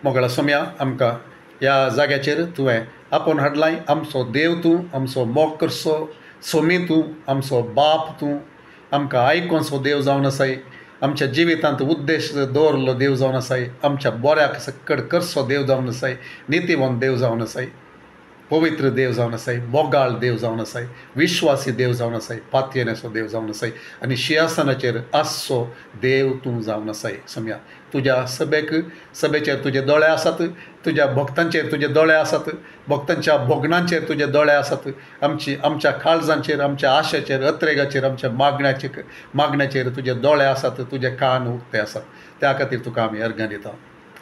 मोगळा सोम्या आमकां ह्या जाग्याचेर तुवें आपोवन हाडलाय. आमचो देव तूं, आमचो मोग करचो सोमी तूं, आमचो बाप तूं, आमकां आयकोनचो देव जावन आसाय. आमच्या जिवितांत उद्देश दवरलो देव जावन आसाय. आमच्या बऱ्याक सक्कड करचो देव जावन आसाय. नितीवंत देव जावन आसाय. पवित्र देव जावन आसाय. मोगाळ देव जावन आसाय. विश्वासी देव जावन आसाय. पातयेनेचो देव जावन आसाय. आनी सिंहासनाचेर आसचो देव तूं जावन आसाय. सोम्या तुज्या सभेचेर तुजे दोळे आसात. तुज्या भक्तांचेर तुजे दोळे आसात. भक्तांच्या भोगणांचेर तुजे दोळे आसात. आमच्या काळजांचेर, आमच्या आशेचेर, अत्रेगाचेर, आमच्या मागण्याचेर तुजे दोळे आसात. तुजे कान उक्ते आसात. त्या खातीर तुका आमी अर्घ्यां दिता.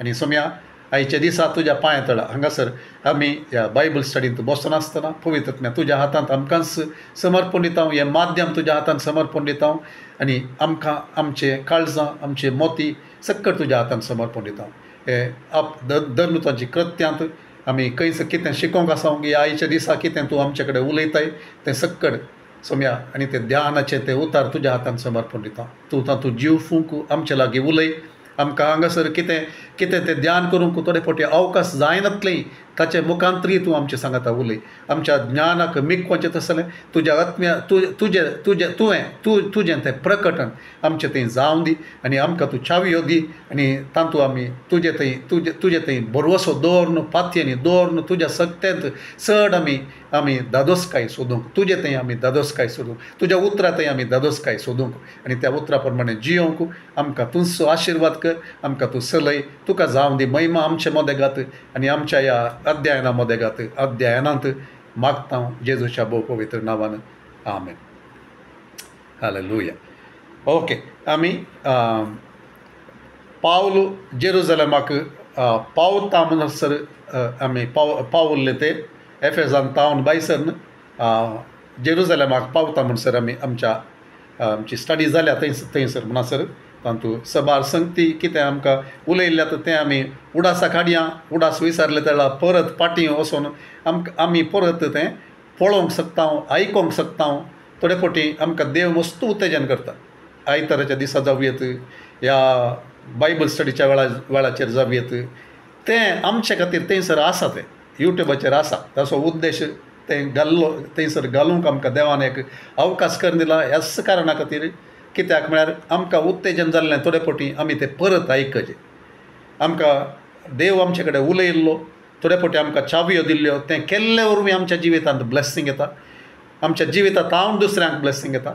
आनी सोम्या आयच्या दिसा तुज्या पांया तळा हांगासर आमी ह्या बायबल स्टडींत बसून आसतना पवित्रत्म्या तुज्या हातांत आमकांच समर्पण दिता. हें माध्यम तुज्या हातांत समर्पण दिता. आनी आमकां आमचे काळजां, आमचे मोती सक्कड तुज्या हातांत समर्पण दिता. हे दरनुतांची कृत्यांत आमी खंयच कितें शिकोवंक आसा ह्या आयच्या दिसा कितें तूं आमचे कडेन उलयताय तें सक्कड सोम्या आनी तें ध्यानाचें तें उतार तुज्या हातांत समर्पण दिता. तूं तातूंत जीव फूंक आमचे लागीं उलय. आमकां हांगासर कितें तें ध्यान करूंक थोडे फावटी अवकाश जायनातलें ताचे मुखांतरी तूं आमचे सांगाता उलय. आमच्या ज्ञानाक मीक वचत आसलें तुज्या आत्म्या तुजें तें प्रकटन आमचें थंय जावं दी. आनी आमकां तूं चावयो दी. आनी तातूंत आमी तुजे थंय भरवोसो दवरून पातयेनी दवरून तुज्या सत्यांत चड आमी दादोसकाय सोदूंक. तुजे थंय आमी दादोसकाय सोदूंक. तुज्या उतरां थंय आमी दादोसकाय सोदूंक. आनी त्या उतरा प्रमाणे जियोंक आमकां तुजो आशिर्वाद कर. आमकां तूं चलय. तुका जावं दी महिमा आमचे मोदेगात आनी आमच्या ह्या अध्ययनांत मागता जेजूच्या भोव पवित्र नांवान. आमेन. हालेलुया. ओके. आमी पावल जेरुसलेमाक पावता म्हणसर आमी पावल्ले ते एफेजान तावन बायसर जेरुसलेमाक पावता म्हणसर आमी आमची स्टडी जाल्या थंयसर म्हणसर तातूंत सबार संगती कितें आमकां उलयल्यात तें आमी उडासाक हाडया. उडास विसरले तेन्ना परत फाटीं वचून आमी परत तें पळोवंक शकता, आयकोंक शकता. थोडे फावटी आमकां देव मस्त उत्तेजन करता. आयताराच्या दिसा जावयेत, ह्या बायबल स्टडीच्या वेळाचेर जावयेत. तें आमचे खातीर थंयसर आसा. तें यूट्यूबाचेर आसा. ताचो उद्देश तें थंयसर घालूंक आमकां देवान एक अवकाश करून दिला. ह्याच कारणा खातीर कित्याक म्हळ्यार आमकां उत्तेजन जाल्लें थोडे फावटी आमी तें परत आयकचें. आमकां देव आमचे कडेन उलयल्लो, थोडे फावटी आमकां चावयो दिल्ल्यो, तें केल्ले वरवीं आमच्या जिवितांत ब्लेसिंग येता. आमच्या जिवितांत हांव दुसऱ्यांक ब्लेसिंग येता.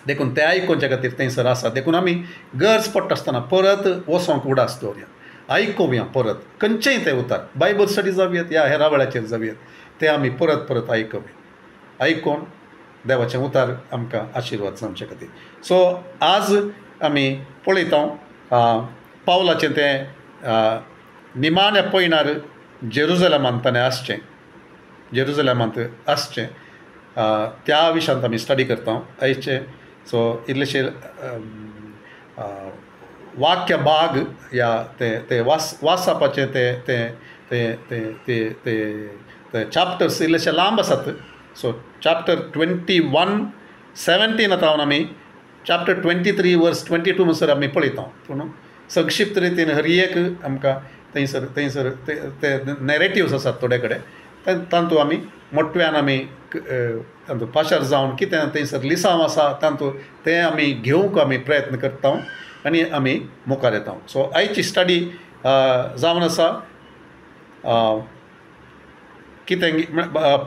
देखून तें आयकोवचे खातीर थंयसर आसा. देखून आमी गरज पडटा आसतना परत वचोंक उडास दवरया. आयकुया परत खंयचेंय तें उतार. बायबल स्टडी जावयेत या हेरा वेळाचेर जावयेत तें आमी परत आयकुया. आयकोन देवाचें उतार आमकां आशिर्वाद जावचे खातीर. सो आज आमी पळयता पावलाचें तें निमाण्या पयणार जेरुसलेमांत ताणें आसचें. जेरुसलेमांत आसचें त्या विशयांत आमी स्टडी करता आयचे. सो इल्लेशे वाक्य भाग या ते वाचपाचें ते चॅप्टर्स इल्लेशे लांब आसात. सो चॅप्टर 21:17 आतां आमी चॅप्टर 23 वर्स 22 म्हणसर आमी पळयता. पूण संक्षिप्त रितीन हर एक आमकां थंयसर ते नॅरेटिव्स आसात थोडे कडेन. तातूंत आमी मोठव्यान आमी तातूंत पाशार जावन कितें थंयसर लिसांव आसा तातूंत तें आमी घेवंक आमी प्रयत्न करता आनी आमी मुखार येता. सो आयची स्टडी जावन आसा कितें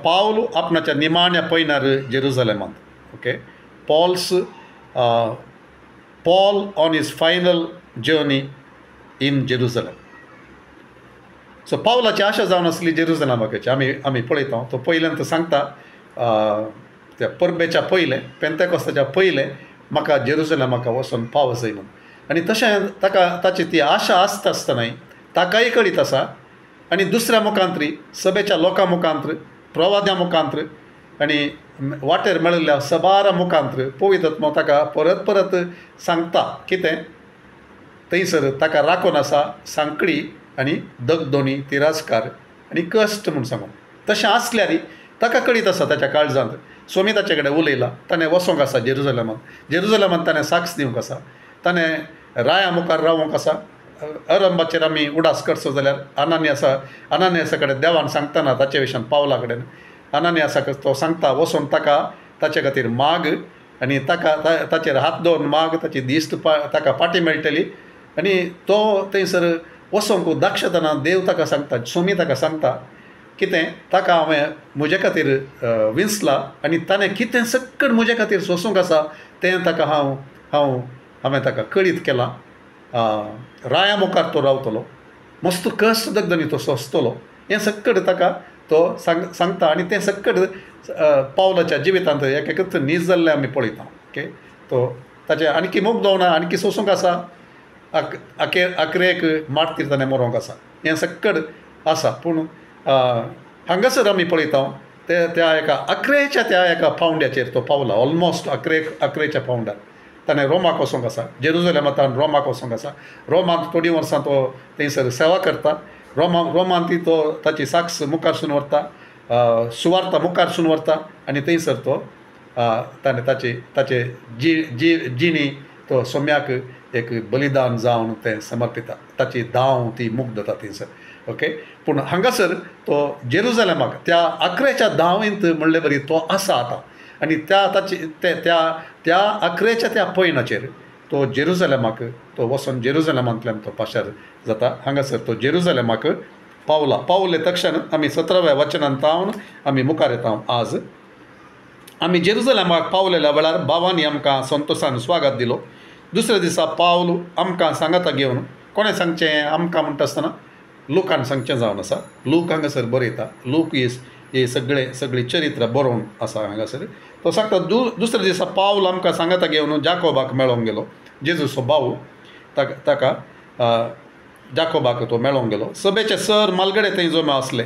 पावल आपणाच्या निमाण्या पयणार जेरुसलेमांत. Okay. Paul on his final journey in Jerusalem. So पावलाची आशा जावन आसली जेरुसलेमाकाची आमी पळयता. तो पयल्यान सांगता त्या परबेच्या पयलें पेंतेकोस्ताच्या पयलें म्हाका जेरुसलेमाका वचून पाव जाय म्हणून. आनी तशें ताची ती आशा आसता आसतनाय ताकाय कळीत आसा आनी दुसऱ्या मुखांतरी सभेच्या लोकां मुखांत्र, प्रवाद्या मुखांत्र आनी वाटेर मेळिल्ल्या सबारा मुखांत्र पवित्रात्मा ताका परत सांगता कितें थंयसर ताका राखून आसा सांकडी आनी दगदोणी, तिरास्कार आनी कश्ट म्हूण सांगून. तशें आसल्यार ताका कळीत आसा ताच्या काळजांत. स्वामी ताचे कडेन उलयला. ताणें वचोंक आसा जेरुसलेमांत ताणें साक्ष दिवंक आसा. ताणें राया मुखार रावूंक आसा अरंबाचेर आमी उडास करचो जाल्यार अनानियासा कडेन देवान सांगतना ताचे विशयान पावला कडेन अनानियासाक तो सांगता वचून ताका ताचे खातीर माग आनी ताचेर हात दवरून माग ताची दिश्ट ताका पाटी मेळटली आनी तो थंयसर वचोंक दाखयतना देव ताका सांगता स्वामी ताका सांगता कितें ताका हांवें म्हजे खातीर विंचला आनी ताणें कितें सक्कड म्हजे खातीर सोसूंक आसा तें ताका हांवें ताका कळीत केलां राया मुखार तो रावतलो मस्त कश्ट दगदनी तो सोंसतलो हें सक्कड ताका तो सांगता आनी तें सक्कड पावलाच्या जिवितांत एक एक नीज जाल्लें आमी पळयता ओके तो ताचें आणकी मोग दोवना आणकी सोसूंक आसा आखरेक मारतीर ताणें मरोंक आसा हें सक्कड आसा पूण हांगासर आमी पळयता त्या एका पावंड्याचेर तो पावला ऑलमोस्ट अकरेच्या पावंड्यार ताणें रोमाक वचोंक आसा जेरुसलेमांतल्यान रोमाक वचोंक आसा रोमांत थोडीं वर्सां तो थंयसर सेवा करता रोमांत ती तो ताची साक्ष मुखार सून व्हरता सुवार्ता मुखार सून व्हरता आनी थंयसर तो ताणें ताचे जिणी तो सोम्याक एक बलिदान जावन तें समर्पिता ताची दाव ती मूक जाता थंयसर ओके पूण हांगासर तो जेरुसलेमाक त्या 11च्या दावेंत म्हणले बरी तो आसा आतां आनी त्या 11च्या त्या पयणाचेर तो जेरुसलेमाक तो वचून जेरुसलेमांतल्यान तो पाशार जाता हांगासर तो जेरुसलेमाक पावले तक्षण आमी 17व्या वचनांत आमी मुखार येता आज आमी जेरुसलेमाक पावलेल्या वेळार बाबांनी आमकां संतोशान स्वागत दिलो दुसऱ्या दिसा पावल आमकां सांगाता घेवन कोणें सांगचें आमकां म्हणटा आसतना लुकान सांगचें जावन आसा लूक हांगासर बरयता लूक हे सगळी चरित्र बरोवन आसा हांगासर तो सांगता दुसऱ्या दिसा पावल आमकां सांगाता घेवन जाकोबाक मेळोंक गेलो जेजूचो भाऊ ताका जाकोबाक तो मेळोंक गेलो सभेचे सर मालगडे थंय जमा आसले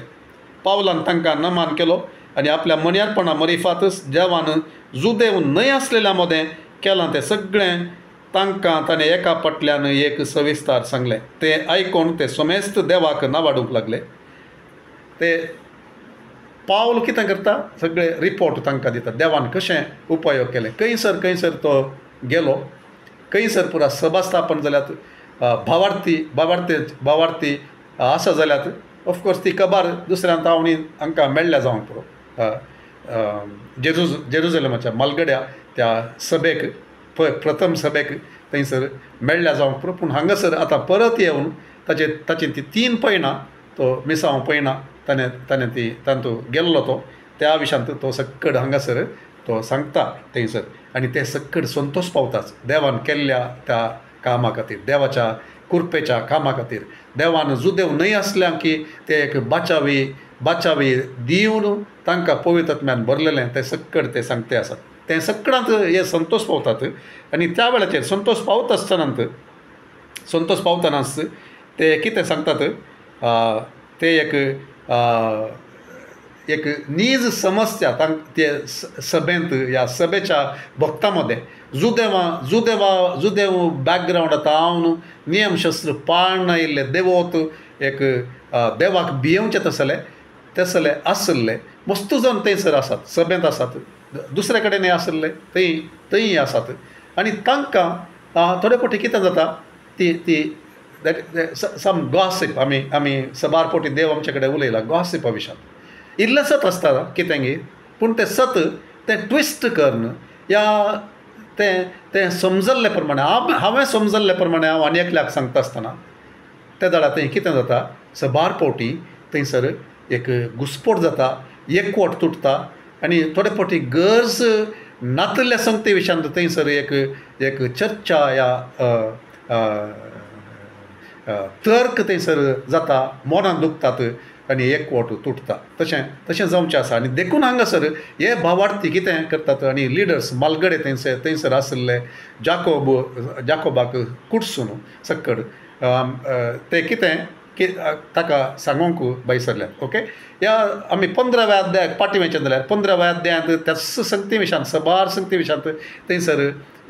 पावलान तांकां नमान केलो आनी आपल्या मणियारपणा मरिफातच देवान जुदेव न्हय आसलेल्या मदें केलां तें सगळें तांकां ताणें एका पटल्यान एक सविस्तार सांगलें तें आयकून ते समेस्त देवाक नावाडूंक लागले ते पावल कितें करता सगळे रिपोर्ट तांकां दिता देवान कशें उपयोग केले खंयसर तो गेलो खंयसर पुरा सभा स्थापन जाल्यात भावार्थी आसा जाल्यात ऑफकोर्स ती खबर दुसऱ्या तावणी हांकां मेळ्ळ्या जावंक पुरो जेरुसलेमाच्या मालगड्या त्या सभेक प्रथम सभेक थंयसर मेळ्ळ्या जावंक पुरो पूण हांगासर आतां परत येवन ताची ती 3 पयणां तो मिसांव पयणां ताणें ती तांतू गेल्लो तो त्या विशयांत तो सक्कड हांगासर तो सांगता थंयसर आनी ते सक्कड संतोश पावताच देवान केल्ल्या त्या कामा खातीर देवाच्या कुरपेच्या कामा खातीर देवान जुदेव न्हय आसल्यां की ते एक बाचावी दिवन तांकां पवित्रत्म्यान भरलेलें ते सक्कड ते सांगते आसात ते सक्कडांत हे संतोश पावतात आनी त्या वेळाचेर संतोश पावतनाच ते कितें सांगतात ते एक नीज समस्या ते सभेंत ह्या सभेच्या भक्तां मदें जुदेव बॅकग्रावंड आतां हांव नियमशास्त्र पाळन आयिल्ले देवोत एक देवाक भियेवचे तसले आसले मस्त जण थंयसर आसात सभेंत आसात दुसरे कडेनय आसले थंय आसात आनी तांकां थोडे फावटी कितें जाता ती सम गॉसिप आमी सबार फावटी देव आमचे कडेन उलयला गॉसिपा विशयांत इल्लें सत आसता कितेंगी पूण तें सत तें ट्विस्ट करन या तें समजल्ले प्रमाणे हांवें समजल्ले प्रमाणे हांव आनी एकल्याक सांगता आसतना त्या दाडा थंय कितें जाता सबार फावटी थंयसर एक घुसपट जाता एकवट तुटता आनी थोडे फावटी गरज नातल्या संगते विशयांत थंयसर एक चर्चा या तर्क थंयसर जाता मोनान दुखतात आनी एकवट तुटता तशें जावचें आसा आनी देखून हांगासर हे भावार्थी कितें करतात आनी लिडर्स मालगडे थंयसर आसले जाकोबाक कुडसून सक्कड ते कितें ताका सांगूंक बैसरल्यात ओके ह्या आमी 15व्या अध्यायाक पाठीमेच्यान जाल्यार 15व्या अध्यायांत त्याच संगती विशयांत सबार संगती विशयांत थंयसर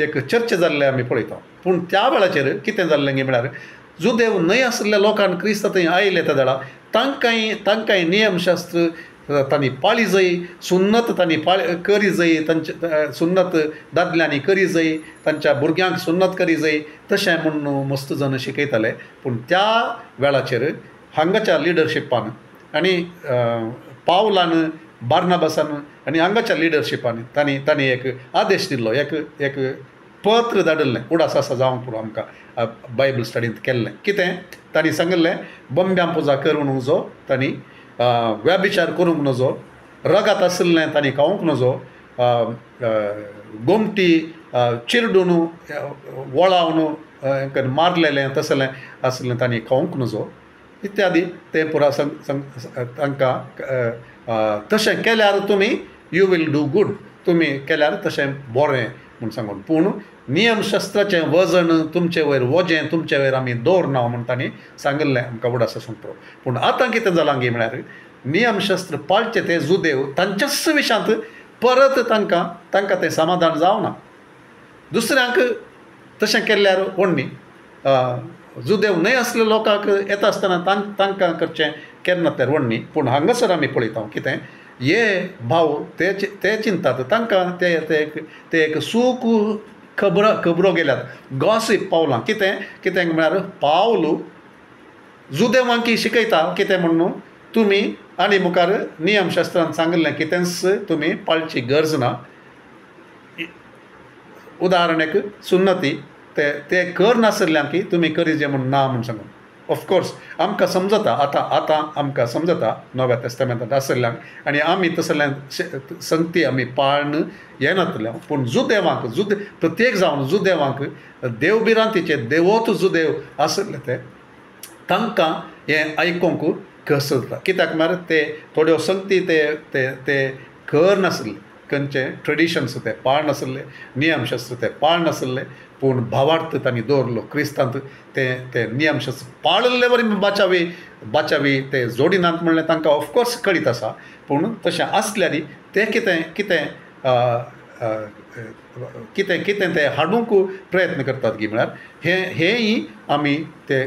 एक चर्चा जाल्लें आमी पळयता पूण त्या वेळाचेर कितें जाल्लें म्हळ्यार जुदेव न्हय आसलेल्या लोकांक क्रिस्त थंय आयले त्या वेळा तांकांय नियमशास्त्र तांणी पाळी जाय, सुन्नत तांणी करी जाय, तांचे सुन्नत दादल्यांनी करी जाय, तांच्या भुरग्यांक सुन्नत करी जाय, तशें म्हणून मस्त जण शिकयताले. पूण त्या वेळाचेर हांगाच्या लिडरशिपान आनी पावलान बार्नाबासान आनी हांगाच्या लिडरशिपान तांणी एक आदेश दिल्लो, एक पत्र धाडिल्लें उडास आसा जावंक पुरो आमकां बायबल स्टडींत केल्लें. कितें तांणी सांगिल्लें, बंब्यां पुजा करूंक नजो, तांणी व्याभिचार करूंक नजो, रगात आशिल्लें तांणी खावंक नजो, गोमटी चिरडून वळावन मारलेलें तसलें आशिल्लें तांणी खावंक नजो इत्यादी. तें पुरा तांकां तशें केल्यार तुमी यू वील डू गूड, तुमी केल्यार तशें बरें म्हूण सांगून. पूण नियमशास्त्राचें वजन तुमचे वयर वजें तुमचे वयर आमी दवरना म्हूण तांणी सांगिल्लें आमकां उडास आसूंक पुरो. पूण आतां कितें जालां गे म्हळ्यार नियमशास्त्र पाळचे ते जुदेव तांच्याच विशांत परत तांकां तें समाधान जावना. दुसऱ्यांक तशें केल्ल्यार व्हडणी जुदेव न्हय आसले लोकांक येता आसतना तांकां करचें केन्ना तर व्हडणी. पूण हांगासर आमी पळयता कितें हे भाव ते चिंतात, तांकां ते एक सूख खबरो गेल्यात, गॉसिप पावलां. कितें म्हळ्यार पावल जुदेवांकी शिकयता कितें म्हणून तुमी आनी मुखार नियमशास्त्रांत सांगिल्लें कितेंच तुमी पाळची गरज ना. उदाहरणाक सुन्नती ते कर नासल्ल्यांकी तुमी करीजे म्हूण ना म्हूण सांगून. ऑफकोर्स आमकां समजता, आतां आमकां समजता नव्या तेस्तामेंतांत आसल्ल्यांक आनी आमी तसल्यांक संगती आमी पाळन येनातल्या. पूण जुदेवांक प्रत्येक जावन जुदेवांक देवबिरांतीचे देवोत जुदेव आसले तांकां हें आयकूंक कस जाता. कित्याक म्हळ्यार ते थोड्यो संगती ते कर नासले, खंयचे ट्रेडिशन्स ते पाळ नासले, नियमशास्त्र ते पाळ नासले. पूण भावार्थ तांणी दवरलो क्रिस्तांत ते नियमशास्त्र पाळिल्ले वरी बाचावी ते जोडिनात म्हणलें तांकां ऑफकोर्स कळीत आसा. पूण तशें आसल्यार ते कितें ते हाडूंक प्रयत्न करतात गी म्हळ्यार हेंय आमी ते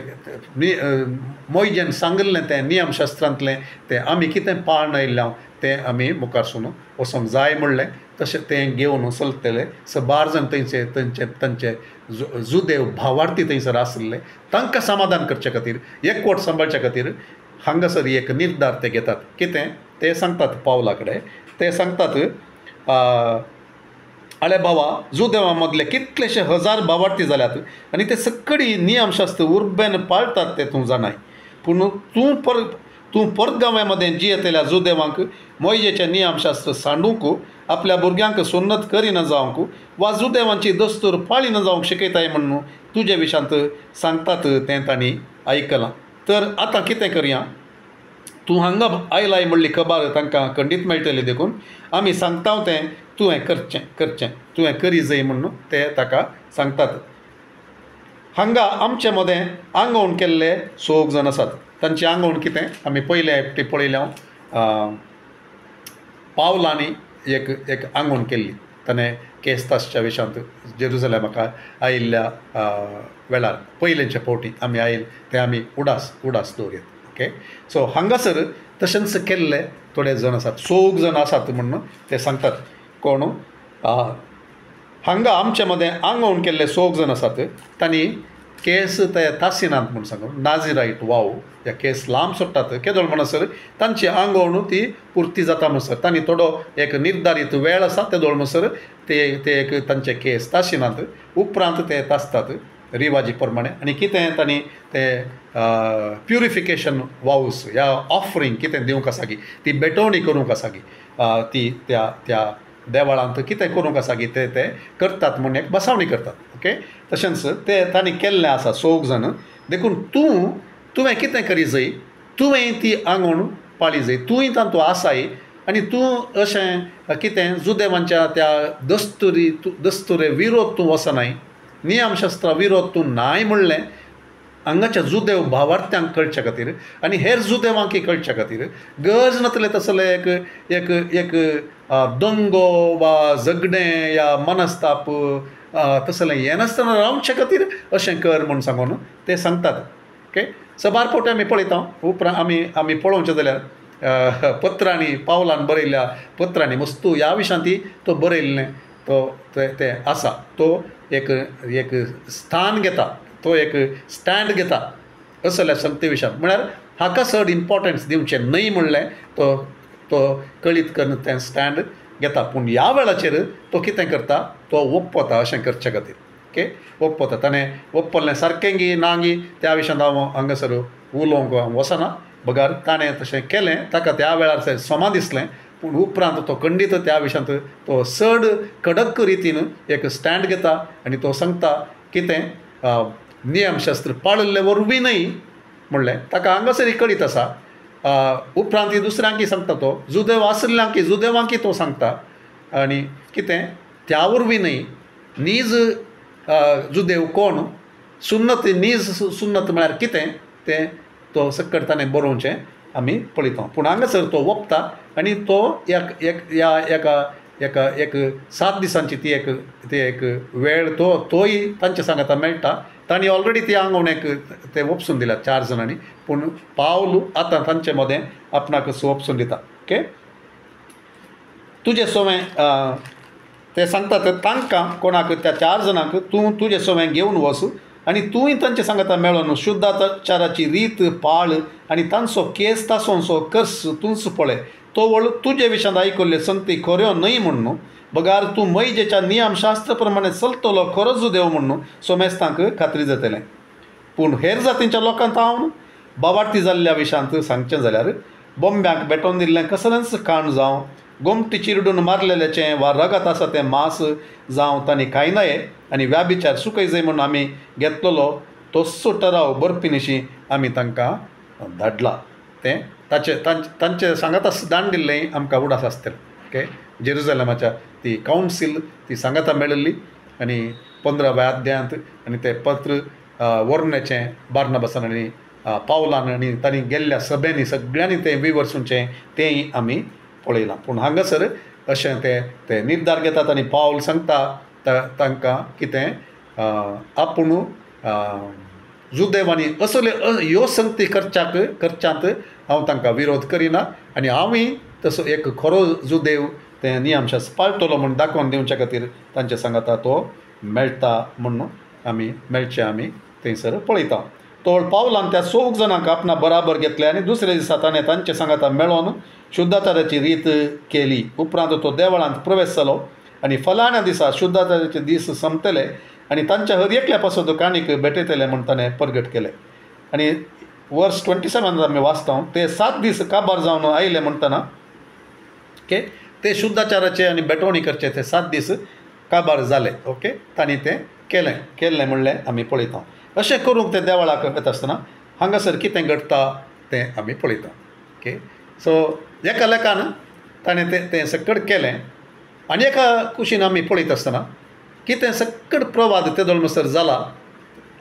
मोयजेन सांगिल्लें तें नियमशास्त्रांतलें तें आमी कितें पाळन आयिल्लें तें आमी मुखारसून वचोंक जाय म्हणलें. तशें तें घेवन चलतले. बार जाण तांचे जुदेव भावार्थी थंयसर आसले तांकां समाधान करचे खातीर एकवट सांबाळचे खातीर हांगासर एक निर्धार ते घेतात. कितें ते सांगतात पावला कडेन, ते सांगतात आळे बाबा जुदेवां मदले कितलेशे हजार भावार्थी जाल्यात आनी ते सगळी नियमशास्त्र उर्बेन पाळटात ते तूं जाणाय. पूण तूं परगांवांमध्ये जियेतल्या जुदेवांक मोयजेचें नियमशास्त्र सांडूंक, आपल्या भुरग्यांक सुन्नत करिना जावंक वा जुदेवांची दस्तूर पाळिना जावंक शिकयताय म्हणून तुजे विशांत सांगतात तें तांणी आयकलां. तर आतां कितें करया, तूं हांगा आयलाय म्हणली खबर तांकां खंडीत मेळटली देखून आमी सांगता तें तुवें करचें तुवें करी जाय म्हणून ते ताका सांगतात. हांगा आमचे मदें आंगवण केल्ले 6 जाण आसात. तांची आंगवण कितें आमी पयले एकटी पळयल्या. पावलांनी एक आंगवण केल्ली ताणें केस्तासच्या विशांत जेरुसलेमाक आयिल्ल्या वेळार पयलेंचे फावटी आमी आयिल्ले ते आमी उडास दवरयात. ओके, सो हांगासर तशेंच केल्ले थोडे जाण आसात, 6 जाण आसात म्हणून ते सांगतात. कोण हांगा आमचे मदें आंगवण केल्ले 6 जाण आसात. तांणी केस ते तासिनात म्हणून सांगून नाझिराईट वाव ह्या केस लांब सोडटात केदोळ म्हणसर तांची आंगवण ती पुर्ती जाता म्हणसर तांणी थोडो एक निर्धारीत वेळ आसा तेदोळ म्हणसर ते एक तांचे केस तासिनात. उपरांत ते तासतात रिवाजी प्रमाणे. आनी कितें तांणी ते प्युरिफिकेशन वावस ह्या ऑफरींग कितें दिवंक आसा गी, ती बेटवणी करूंक आसा गी, ती त्या देवळांत कितें करूंक आसा गी ते करतात म्हूण एक बसावणी करतात. ओके, तशेंच ते तांणी केल्लें आसा 6 जाण. देखून तुवें कितें करी जाय, तुवें ती आंगवण पाळी जाय, तुवें तातूंत आसाय आनी तूं अशें कितें जुदेवांच्या त्या दस्तुरे विरोध तूं वचनाय, नियमशास्त्रा विरोध तूं नाय म्हणलें हांगाच्या जुदेव भावार्थ्यांक कळचे खातीर आनी हेर जुदेवांकय कळचे खातीर गरज नातले तसले एक दंगो वा झगडें या मनस्ताप तसलें हें नासतना रावचे खातीर अशें कर म्हूण सांगून ते सांगतात. ओके, सबार फावटी आमी पळयता उपरांत आमी पळोवचें जाल्यार पत्रांनी पावलान बरयल्या पत्रांनी वस्तू ह्या विशयांती तो बरयल्लें तो ते आसा तो एक एक स्थान घेता तो एक स्टँड घेता असल्या संगते विशयान म्हळ्यार हाका चड इम्पॉर्टन्स दिवचें न्हय म्हणलें तो तो कळीत करून तें स्टँड घेता पूण ह्या वेळाचेर तो कितें करता तो ओप्पोता अशें करचे खातीर ओके ओप्पोता ताणें ओप्पलें सारकें गी ना गी त्या विशयान हांव हांगासर उलोवंक वचना बगार ताणें तशें केलें ताका त्या वेळार समा दिसलें पूण उपरांत तो खंडीत त्या विशयांत तो चड कडक रितीन एक स्टँड घेता आनी तो सांगता कितें नियमशास्त्र पाळिल्ले वरवीं न्हय म्हणलें ताका हांगासर कळीत आसा उपरांत दुसऱ्यांकी सांगता तो जुदेव आसल्ल्यांकी जुदेवांकी तो सांगता आनी कितें त्या वरवीं न्हय नीज जुदेव कोण सुन्नत नीज सुन्नत म्हळ्यार कितें तें तो सकट ताणें बरोवचें आमी पळयता पूण हांगासर तो ओंपता आनी तो एक 7 दिसांची ती एक वेळ तोय तांचे सांगाता मेळटा तांणी ऑलरेडी ती आंगवण्याक ते ओपसून दिल्यात 4 जाणांनी पूण पावलू आतां तांचे मदें आपणाक ओपसून दिता ओके तुजें सोवें ते सांगतात तांकां कोणाक त्या 4 जाणांक तूं तुजें सोवें घेवन वच आनी तूंय तांचे सांगता मेळोन शुद्धाचाराची रीत पाळ आनी तांचो केस तासोंचो कर्स तूंच पळय तो वळ तुजे विशयांत आयकल्ल्यो संगती खऱ्यो न्हय म्हणून बगार तूं मैजेच्या नियमशास्त्र प्रमाणे चलतलो खरो जुदेव म्हणून सोमेस्तांक खात्री जातलें पूण हेर जातींच्या लोकांत हांव बावार्थी जाल्ल्या विशयांत सांगचें जाल्यार बोंब्यांक भेटोवन दिल्लें कसलेंच खाण जावं गोमटी चिरडून मारलेल्याचें वा रगत आसा तें मांस जावं तांणी खायनाये आनी व्याभिचार सुखय जाय म्हणून आमी घेतलेलो तोच ठराव बरपीनिशी आमी तांकां धाडला तें तांचे सांगाता दान दिल्लें आमकां उडास आसतलें ओके जेरुसलेमाच्या ती कावन्सील ती सांगाता मेळिल्ली आनी 15व्या अध्यायांत आनी तें पत्र वर्णेचें बार्नबासान आनी पावलान आनी तांणी गेल्ल्या सभेनी सगळ्यांनी तें विवर्सूचें तेंय आमी पळयलां पूण हांगासर अशें ते निर्धार घेतात आनी पावल सांगता तांकां कितें आपूण जुदेवांनी असल्यो ह्यो संगती करच्यांत हांव तांकां विरोध करिना आनी हांवूय तसो एक खरो जुदेव तें नियमशास्त्र पाळटलो म्हूण दाखोवन दिवचे खातीर तांचे सांगाता तो मेळटा म्हणून आमी थंयसर पळयता तोळ पावलान त्या 4 जाणांक आपणा बराबर घेतले आनी दुसऱ्या दिसा ताणें तांचे सांगाता मेळोन शुद्धाचाराची रीत केली उपरांत तो देवळांत प्रवेश जालो आनी फलाण्या दिसा शुद्धाचाराचे दीस संपतले आनी तांच्या हर एकल्या पासून तो काणीक भेटयतले म्हूण ताणें परगट केलें आनी वर्स 27 आमी वाचता ते 7 दीस काबार जावन आयले म्हणटना ओके ते शुद्धाचाराचे आनी बेटवणी करचे ते 7 दीस काबार जाले ओके तांणी तें केल्लें म्हणलें आमी पळयता अशें करूंक ते देवळाक येता आसतना हांगासर कितें घडटा तें आमी पळयता ओके सो एका लेखान ताणें तें सकट केलें आनी एका कुशीन आमी पळयता आसतना कितें सकट प्रवाद ते दळमसर जाला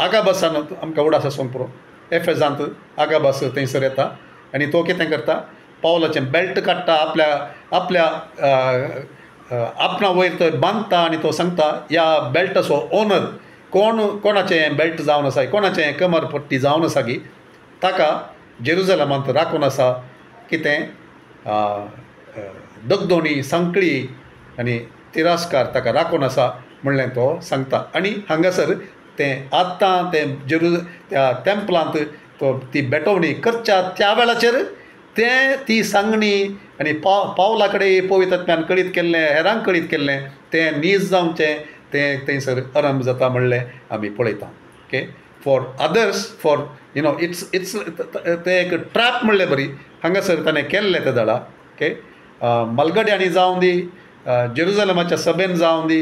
आगाबासान आमकां उडास आसूंक पुरो एफेजांत आगाबास थंयसर येता आनी तो कितें करता पावलाचें बेल्ट काडटा आपल्या आपणा वयर तो बांदता आनी तो सांगता ह्या बेल्टाचो ओनर कोणाचें बेल्ट जावन आसा कोणाचें कमरपट्टी जावन आसा की ताका जेरुसलेमांत राखून आसा कितें दगदोणी सांकळी आनी तिरास्कार ताका राखून आसा म्हणलें तो सांगता आनी हांगासर तें आत्तां त्या तेंपलांत तो ती बेटवणी करच्या त्या वेळाचेर ती सांगणी आनी पावला कडेन पवित्रात्म्यान कळीत केल्लें हेरांक कळीत केल्लें तें नीज जावचें तें थंयसर आरंभ जाता म्हणलें आमी पळयता okay for others for its तें एक ट्रॅप म्हणलें बरी हांगासर ताणें केल्लें तें झाडां ओके मलगड्यांनी जावं दी जेरुसलेमाच्या सभेन जावं दी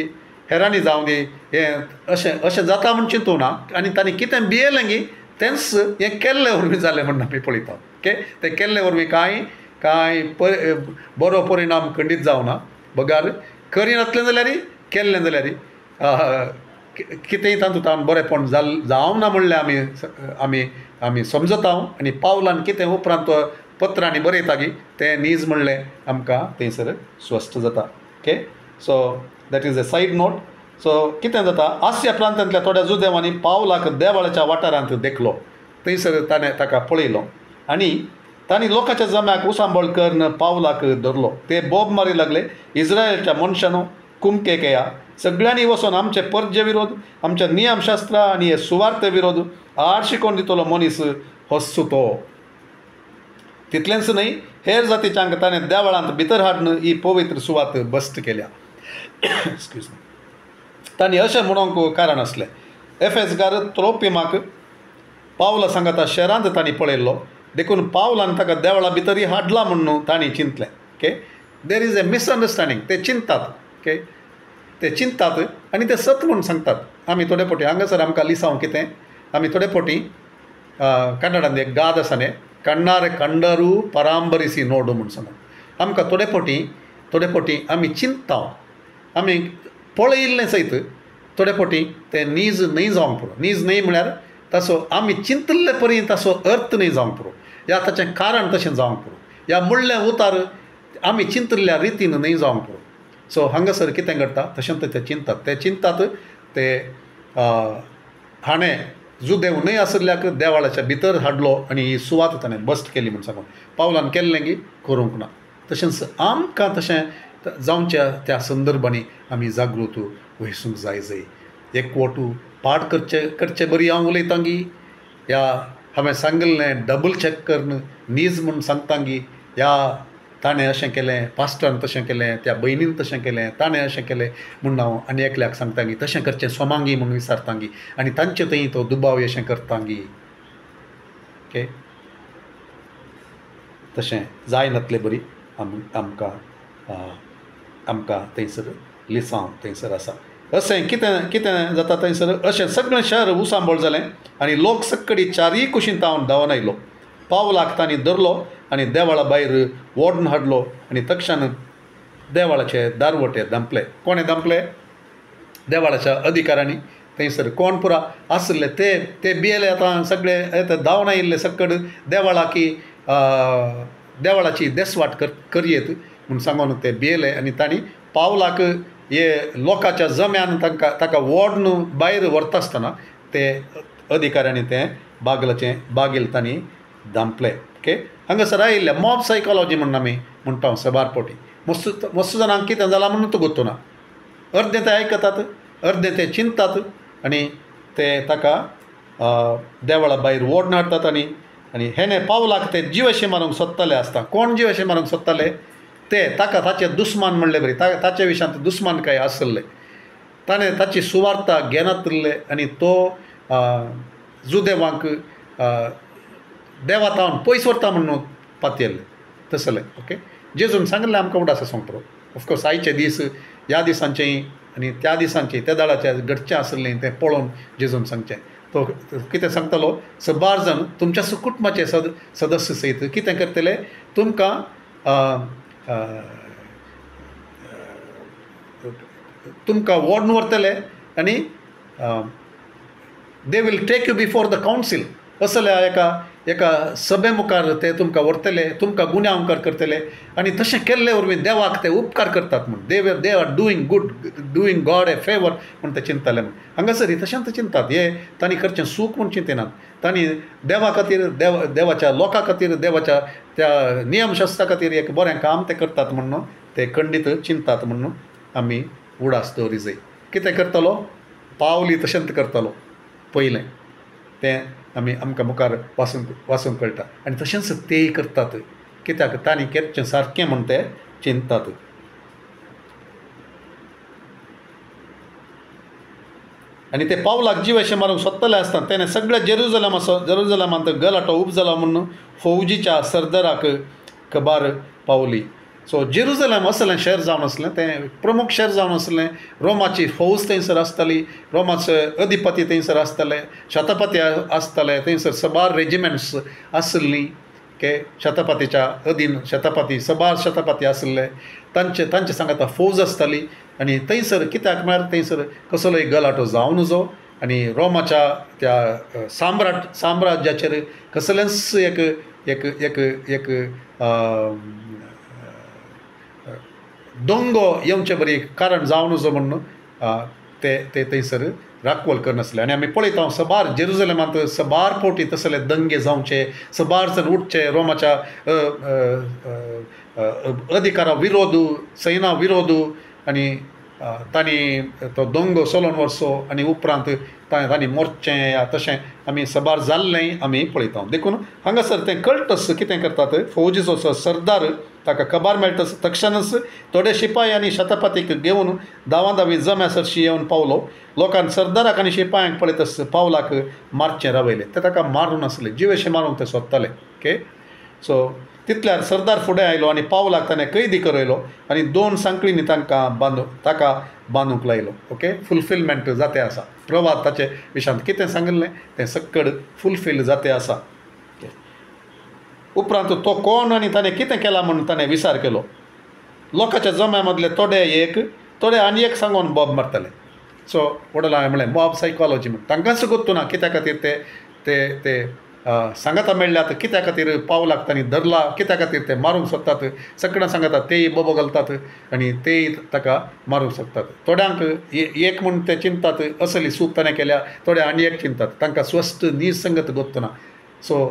हेरांनी जावं दी हें अशें जाता म्हूण चिंतूं ना आनी तांणी कितें भियेलें गी तेंच हें केल्ले वरवीं जालें म्हणून आमी पळयता ओके तें केल्ले वरवीं कांय बरो परिणाम खंडीत जावना बगार करिनातलें जाल्यार केल्लें जाल्यार कितेंय तातूंत बरेंपण जावं ना म्हणलें आमी समजता आनी पावलान कितें उपरांत पत्रांनी बरयता की तें नीज म्हणलें आमकां थंयसर स्पश्ट जाता okay so that is a said note so कितें जाता आसिया प्रांतांतल्या थोड्या जुदेवांनी पावलाक देवाळाच्या वाठारांत देखलो थंयसर ताणें ताका पळयलो आनी तांणी लोकांच्या जम्याक उसांबळ करन पावलाक धरलो. ते बोब मारी लागले, इस्रायलच्या मनशानो कुमकेक येया, सगळ्यांनी वचून आमचे पर्जे विरोध, आमच्या नियमशास्त्रा आनी हे सुवार्थे विरोध आड शिकोवन दितलो मनीस हस्सू तो. तितलेंच न्हय, हेर जातीच्यांक ताणें देवळांत भितर हाडून ही पवित्र सुवात बस्ट केल्या. Excuse me. तांणी अशें म्हणूंक कारण असलें, एफेसकार त्रोपिमाक पावला सांगाता शहरांत तांणी पळयल्लो, देखून पावलान ताका देवळा भितरी हाडला म्हणून तांणी चिंतलें. Okay, there is a misunderstanding. ते चिंततात. ओके, ते चिंततात आनी ते सत म्हणून सांगतात. आमी थोडे फावटी हांगासर आमकां लिसांव कितें, आमी थोडे फावटी कन्नडांत एक गाद आसा न्ही, कण्णारे कंडरू परांबरिसी नोडू म्हणून सांगून आमकां थोडे फावटी आमी चिंतता, आमी पळयिल्लें सयत थोडे फावटी ते नीज न्हय जावंक पुरो. नीज न्हय म्हळ्यार ताचो आमी चिंतल्ले परी ताचो अर्थ न्हय जावंक पुरो, या ताचें कारण तशें जावंक पुरो, या म्हणलें उतार आमी चिंतल्ल्या रितीन न्हय जावंक पुरो. सो हांगासर कितें घडटा तशें ते चिंततात. ते हाणें जुदेव न्हय आसल्याक देवाळाच्या भितर हाडलो आनी ही सुवात ताणें बस्ट केली म्हूण सांगून पावलान केल्लें की करूंक ना. तशेंच आमकां तशें जावच्या त्या संदर्भांनी आमी जागृत वयसूंक जाय. एकवटू पाठ करचे बरी हांव उलयतां गी, या हांवें सांगिल्लें डबल चॅक करन नीज म्हूण सांगता गी, या ताणें अशें केलें, पास्टरान तशें केलें, त्या भयणीन तशें केलें, ताणें अशें केलें म्हूण हांव आनी एकल्याक सांगता गी, तशें करचें सोमांगी म्हूण विचारता गी आनी तांचे थंय तो दुबाव अशें करता गी. ओके, तशें जाय नातलें बरी. आमकां थंयसर लिसांव थंयसर आसा. अशें कितें जाता थंयसर, अशें सगळें शहर उसांबळ जालें आनी लोक सक्कडी चारीय कुशींत धांवन आयलो. पावलाक तांणी धरलो आनी देवाळा भायर ओडून हाडलो आनी तक्षण देवाळाचे दारवटे दांपले. कोणें दांपले? देवाळाच्या अधिकाऱ्यांनी. थंयसर कोण पुरा आसले ते भियेले. आतां सगळे धांवन आयिल्ले सक्कड देवाळाकी देवाळाची देसवाट करयेत म्हूण सांगून ते भियेले आनी तांणी पावलाक हे लोकांच्या जम्यान ताका ओडून भायर व्हरता आसतना ते अधिकाऱ्यांनी तें बागील तांणी दांपले. ओके, हांगासर आयिल्ले मॉब सायकॉलॉजी म्हणून आमी म्हणटा सबार पोटी. मस्त जाणांक कितें जालां म्हणून तो गुंतूना. अर्दे ते आयकतात, अर्दे ते चिंततात आनी ते ताका देवळा भायर ओडून हाडटात आनी हेणे पावलाक ते जिवेशी मारूंक सोदताले आसता. कोण जिवेशी मारूंक सोदताले? ते ताका ताचे दुस्मान म्हणले बरी, ताचे विशांत दुस्मान काय आसले. ताणें ताची सुवार्ता घेनातले आनी तो जुदेवांक देवातावन पयस व्हरता म्हणून पातयेल्ले तसले. ओके, जेजून सांगलें आमकां उडास आसूंक पुरो. ऑफकोर्स आयचे दीस ह्या दिसांचें आनी त्या दिसांचें त्या दाळाचें घडचें आसलें तें पळोवन जेजून सांगचें. तो कितें सांगतालो, बार जाण तुमच्या कुटुंबाचे सदस्य सयत कितें करतले, तुमकां ओडून व्हरतले आनी they will take you before the council. असल्या एका सभे मुखार ते तुमकां व्हरतले, तुमकां गुन्यांवकार करतले आनी तशें केल्ले वरवीं देवाक ते उपकार करतात म्हूण they are doing God A favour म्हूण ते चिंतताले म्हूण. हांगासर तशेंच चिंतात. हे तांणी करचें सूख म्हूण चिंतिनात. तांणी देवा खातीर देवाच्या लोकां खातीर देवाच्या त्या नियमशास्त्रा खातीर एक बरें काम ते करतात म्हणून ते खंडीत चिंतात म्हणून आमी उडास दवरी जाय. कितें करतलो? पावली तशेंच करतलो पयलें तें आमकां मुखार वाचूंक कळटा आनी तशेंच तेय करतात. कित्याक तांणी केरचें सारकें म्हूण ते चिंततात. आनी ते पावलाक जीव अशें मारूंक सोदताले आसतना तेणें सगळे जेरुजलेमांत गलाटो उपजलो म्हणून फौजीच्या सरदाराक खबर पावली. सो जेरुजलेम असलें शहर जावन आसलें, तें प्रमुख शहर जावन आसलें. रोमाची फौज थंयसर आसताली, रोमाचे अधिपती थंयसर आसताले, शतपती आसताले थंयसर. सबार रेजिमेंट्स आसलीं के शतपतीच्या अधीन शतपती सबार शतपती आसले. तांचे सांगाता फौज आसताली आनी थंयसर कित्याक म्हळ्यार थंयसर कसलोय गलाटो जावं नजो आनी रोमाच्या त्या साम्राज्याचेर कसलेंच एक दोंगो येवचे बरी कारण जावं नजो म्हणून ते थंयसर राखवल करनासले आनी आमी पळयता सबार जेरुजलेमांत सबार फावटी तसले दंगे जावचे सबार जण उठचे रोमाच्या अधिकारा विरोध सैना विरोध आनी तांणी तो दंगो चलोवन वचो आनी उपरांत तांणी मोरचें या तशें आमी सबार जाल्लें आमी पळयता देखून हांगासर तें कळटस कितें करतात फौजीचो सरदार ताका खबर मेळटा तक्षणच थोडे शिपाई आनी शतपतीक घेवन दावी जम्यासरशी येवन पावलो लोकांनी सरदाराक आनी शिपायांक पळयतस पावलाक मारचें रावयलें ते ताका मारूं नासले जिवेशें मारूंक ते सोदताले ओके सो तितल्यार सरदार फुडें आयलो आनी पावलाक ताणें कैदी करयलो आनी 2 सांकळींनी ताका बांदूंक लायलो ओके फुलफिलमेंट जातें आसा प्रवाद ताचे विशयांत कितें सांगिल्लें तें सकड फुलफील जातें आसा उपरांत तो कोण आनी ताणें कितें केलां म्हणून ताणें विचार केलो लोकांच्या जम्या मदले थोडे आनी एक सांगून बॉब मारताले सो वडला हांवें म्हणलें बॉब सायकॉलॉजी म्हण तांकांच गोत्तू ना कित्या खातीर ते सांगता मेळ्ळ्यात कित्या खातीर पावलाक तांणी धरला कित्या खातीर ते मारूंक सोदतात सगळ्यांक सांगतात तेय बोबो घालतात आनी तेय ताका मारूंक सोदतात थोड्यांक एक म्हूण ते चिंतात असली सूख ताणें केल्या थोडे आनी एक चिंतात तांकां स्वस्त निसंगत गोत्तू ना सो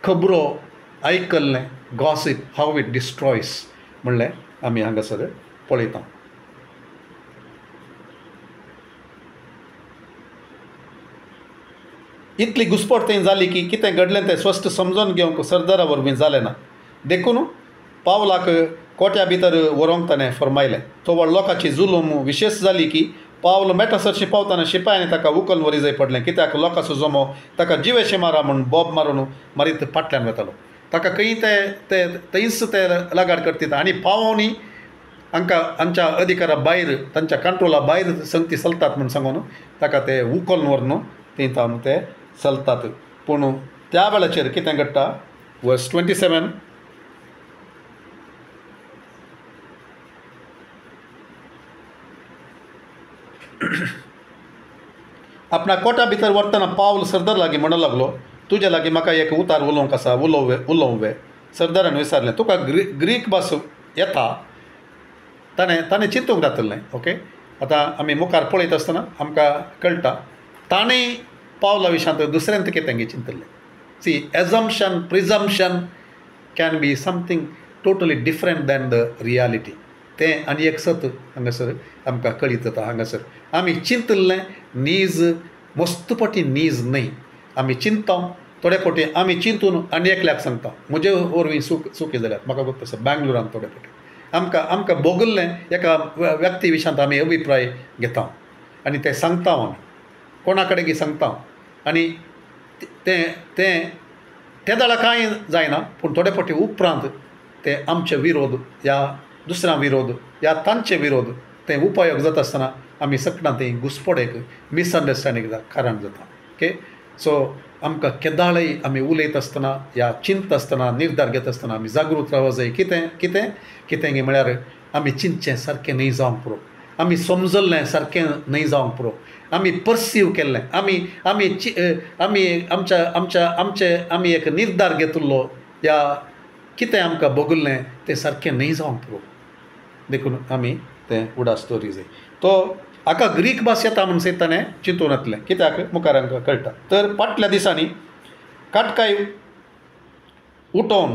खबरो आयकल्लें गॉसिप हाव इट डिस्ट्रॉयस म्हणलें आमी हांगासर पळयता इतली घुसपट थंय जाली की कितें घडलें तें स्वस्त समजून घेवंक सरदारा वरवीं जालें ना देखून पावलाक कोट्या भितर व्हरूंक ताणें फरमायलें तो व्हड लोकांची जुलूम विशेश जाली की पावल मेटासरशी पावतना शिपायांनी ताका उखलून व्हरी जाय पडलें कित्याक लोकांचो जमो ताका जिवेशें मारा म्हूण बॉब मारून मारीत फाटल्यान वतालो ताका खंय ते थंयच ते लागाड करतात आनी पावोनी हांकां आमच्या अधिकारा भायर तांच्या कंट्रोला भायर संगती चलतात म्हूण सांगून ताका ते उखलून व्हरून थंय ते चलतात पूण त्या वेळाचेर कितें घडटा वर्स 27 आपणा कोटा भितर व्हरतना पावल सरदार लागीं म्हणूंक लागलो तुजे लागीं म्हाका एक उतार उलोवंक आसा उलोवं सरदारान विचारलें तुका ग्रीक भास येता ताणें चिंतूंक जातलें ओके आतां आमी मुखार पळयत आसतना आमकां कळटा ताणें पावला विशयांत दुसऱ्यांत कितें चिंतलें सी assumption presumption can be something totally different than the reality तें आनी एक सत हांगासर आमकां कळीत जाता हांगासर आमी चिंतलें नीज मस्त पटी नीज न्हय आमी चिंतता थोडे फावटी आमी चिंतून आनी एकल्याक सांगता म्हजे वरवीं चुकी जाल्यात म्हाका गोश्ट आसा बँगलोरांत थोडे फावटी आमकां बोगल्लें एका व्यक्ती विशयांत आमी अभिप्राय घेता आनी तें सांगता आमी कोणा कडेन सांगता आनी ते दाळा कांय जायना पूण थोडे फावटी उपरांत ते आमचे विरोध या दुसऱ्यां विरोध या तांचे विरोध ते उपयोग जाता आसतना आमी सगळ्यां ते घुसपडेक मिसअंडरस्टँडींग कारण जाता ओके सो आमकां केदाळय आमी उलयत आसतना या चिंत आसतना निर्धार घेत आसतना आमी जागृत रावूंक जाय कितें म्हळ्यार आमी चिंतचें सारकें न्हय जावंक पुरो आमी समजल्लें सारकें न्हय जावंक पुरो आमी परसीव केल्लें आमी एक निर्धार घेतिल्लो या कितें आमकां भोगल्लें तें सारकें न्हय जावंक पुरो देखून आमी तें उडास दवरूंक जाय तो हाका ग्रीक भास येता म्हूण सयत ताणें चिंतून येतलें कित्याक मुखार आमकां कळटा तर फाटल्या दिसांनी काटकाय उठोवन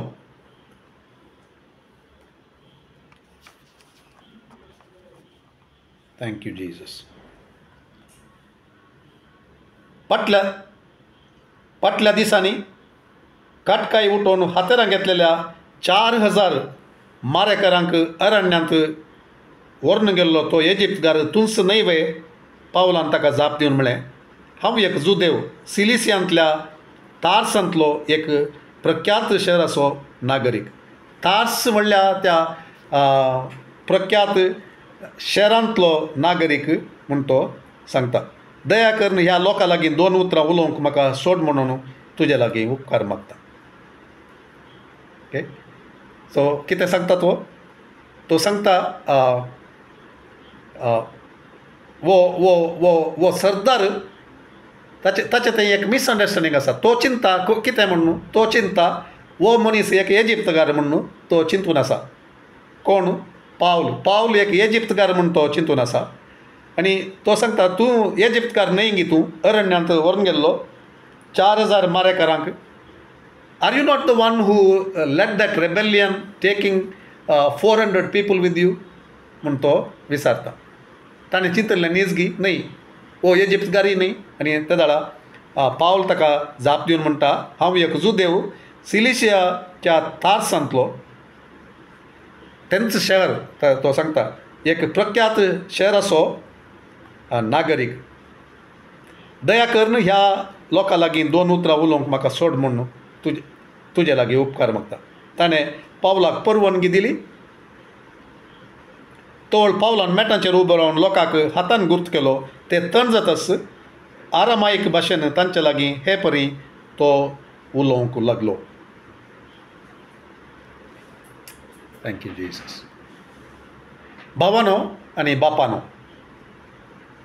थँक्यू जेजस फाटल्या दिसांनी काटकाय उठोवन हातेरां घेतलेल्या 4000 मारेकरांक अरण्यांत व्हरून गेल्लो तो इजिप्तकार तुंस न्हय पावलान ताका जाप दिवन म्हळें हांव एक जुदेव सिलिसियांतल्या तार्सांतलो एक प्रख्यात शहराचो नागरीक तार्स म्हणल्यार त्या प्रख्यात शहरांतलो नागरीक म्हूण तो सांगता दया करून ह्या लोकां लागीं 2 उतरां उलोवंक म्हाका सोड म्हणून तुजे लागीं उपकार मागता ओके सो कितें सांगता तो सांगता वो सरदार ताचे थंय एक मिसअंडरस्टँडींग आसा तो चिंता कितें म्हणून तो चिंता वो मनीस एक इजिप्तकार म्हणून तो चिंतून आसा कोण पावल एक इजिप्तकार म्हणून तो चिंतून आसा आनी तो सांगता तूं इजिप्तकार न्हय गी तूं अरण्यांत व्हरून गेल्लो 4000 मारेकारांक are you not the one who let that rebellion taking 400 people with you म्हूण तो विचारता. ताणें चिंतलें न्हीज न्हय ओ इजिप्तकारी न्हय. आनी ते दाडा पावल ताका जाप दिवन म्हणटा हांव एक जुदेव सिलिशियाच्या तार्सांतलो तेंच शहर तो सांगता एक प्रख्यात शहराचो नागरीक दया कर ह्या लोकां लागीं 2 उतरां उलोवंक म्हाका सोड म्हूण तुजे लागीं उपकार मागता. ताणें पावलाक परवानगी दिली. तोळ पावलान मेटांचेर उबो रावन लोकांक हातान गुर्त केलो. ते तण जाताच आरामायीक भाशेन तांचे लागीं हे परी तो उलोवंक लागलो. Thank you Jesus. भावानो आनी बापानो,